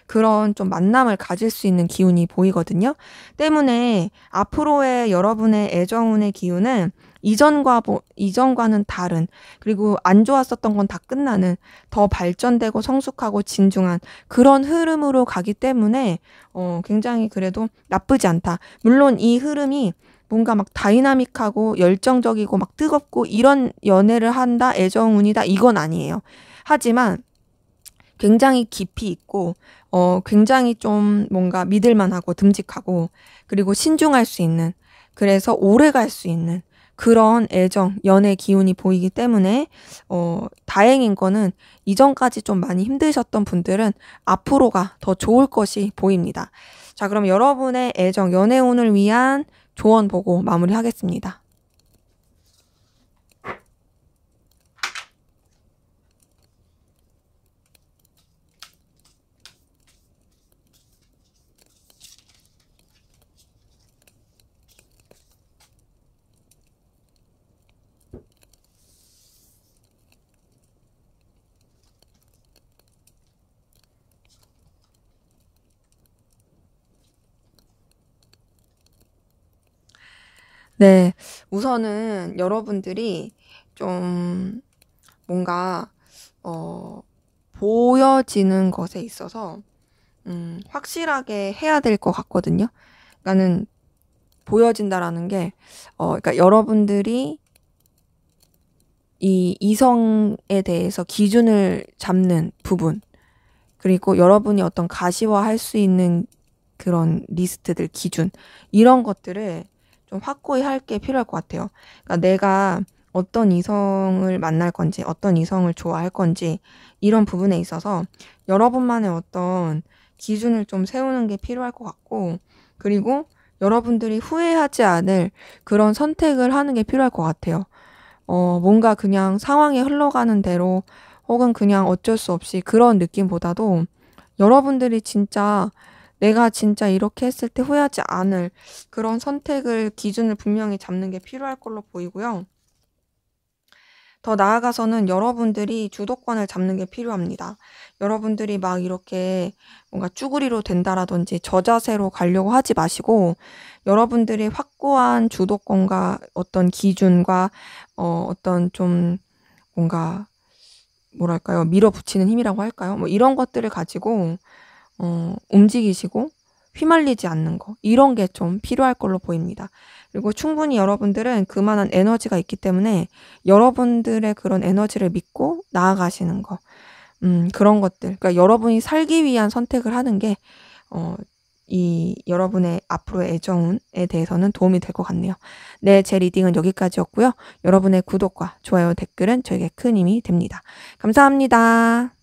그런 좀 만남을 가질 수 있는 기운이 보이거든요. 때문에 앞으로의 여러분의 애정운의 기운은 이전과는 다른, 그리고 안 좋았었던 건 다 끝나는, 더 발전되고 성숙하고 진중한 그런 흐름으로 가기 때문에 굉장히 그래도 나쁘지 않다. 물론 이 흐름이 뭔가 막 다이나믹하고 열정적이고 막 뜨겁고 이런 연애를 한다, 애정운이다, 이건 아니에요. 하지만 굉장히 깊이 있고 굉장히 좀 뭔가 믿을만하고 듬직하고, 그리고 신중할 수 있는, 그래서 오래 갈 수 있는 그런 애정, 연애 기운이 보이기 때문에 다행인 거는 이전까지 좀 많이 힘드셨던 분들은 앞으로가 더 좋을 것이 보입니다. 자, 그럼 여러분의 애정, 연애운을 위한 조언 보고 마무리하겠습니다. 네, 우선은 여러분들이 좀 뭔가 보여지는 것에 있어서 확실하게 해야 될 것 같거든요. 그러니까는 보여진다라는 게 그러니까 여러분들이 이 이성에 대해서 기준을 잡는 부분, 그리고 여러분이 어떤 가시화할 수 있는 그런 리스트들, 기준, 이런 것들을 좀 확고히 할 게 필요할 것 같아요. 그러니까 내가 어떤 이성을 만날 건지, 어떤 이성을 좋아할 건지, 이런 부분에 있어서 여러분만의 어떤 기준을 좀 세우는 게 필요할 것 같고, 그리고 여러분들이 후회하지 않을 그런 선택을 하는 게 필요할 것 같아요. 뭔가 그냥 상황이 흘러가는 대로, 혹은 그냥 어쩔 수 없이 그런 느낌보다도 여러분들이 진짜 내가 진짜 이렇게 했을 때 후회하지 않을 그런 선택을, 기준을 분명히 잡는 게 필요할 걸로 보이고요. 더 나아가서는 여러분들이 주도권을 잡는 게 필요합니다. 여러분들이 막 이렇게 뭔가 쭈구리로 된다라든지 저자세로 가려고 하지 마시고, 여러분들이 확고한 주도권과 어떤 기준과 어떤 좀 뭔가 뭐랄까요, 밀어붙이는 힘이라고 할까요? 뭐 이런 것들을 가지고 움직이시고 휘말리지 않는 거, 이런 게 좀 필요할 걸로 보입니다. 그리고 충분히 여러분들은 그만한 에너지가 있기 때문에 여러분들의 그런 에너지를 믿고 나아가시는 거, 그런 것들, 그러니까 여러분이 살기 위한 선택을 하는 게 이 여러분의 앞으로의 애정운에 대해서는 도움이 될 것 같네요. 네, 제 리딩은 여기까지였고요. 여러분의 구독과 좋아요, 댓글은 저에게 큰 힘이 됩니다. 감사합니다.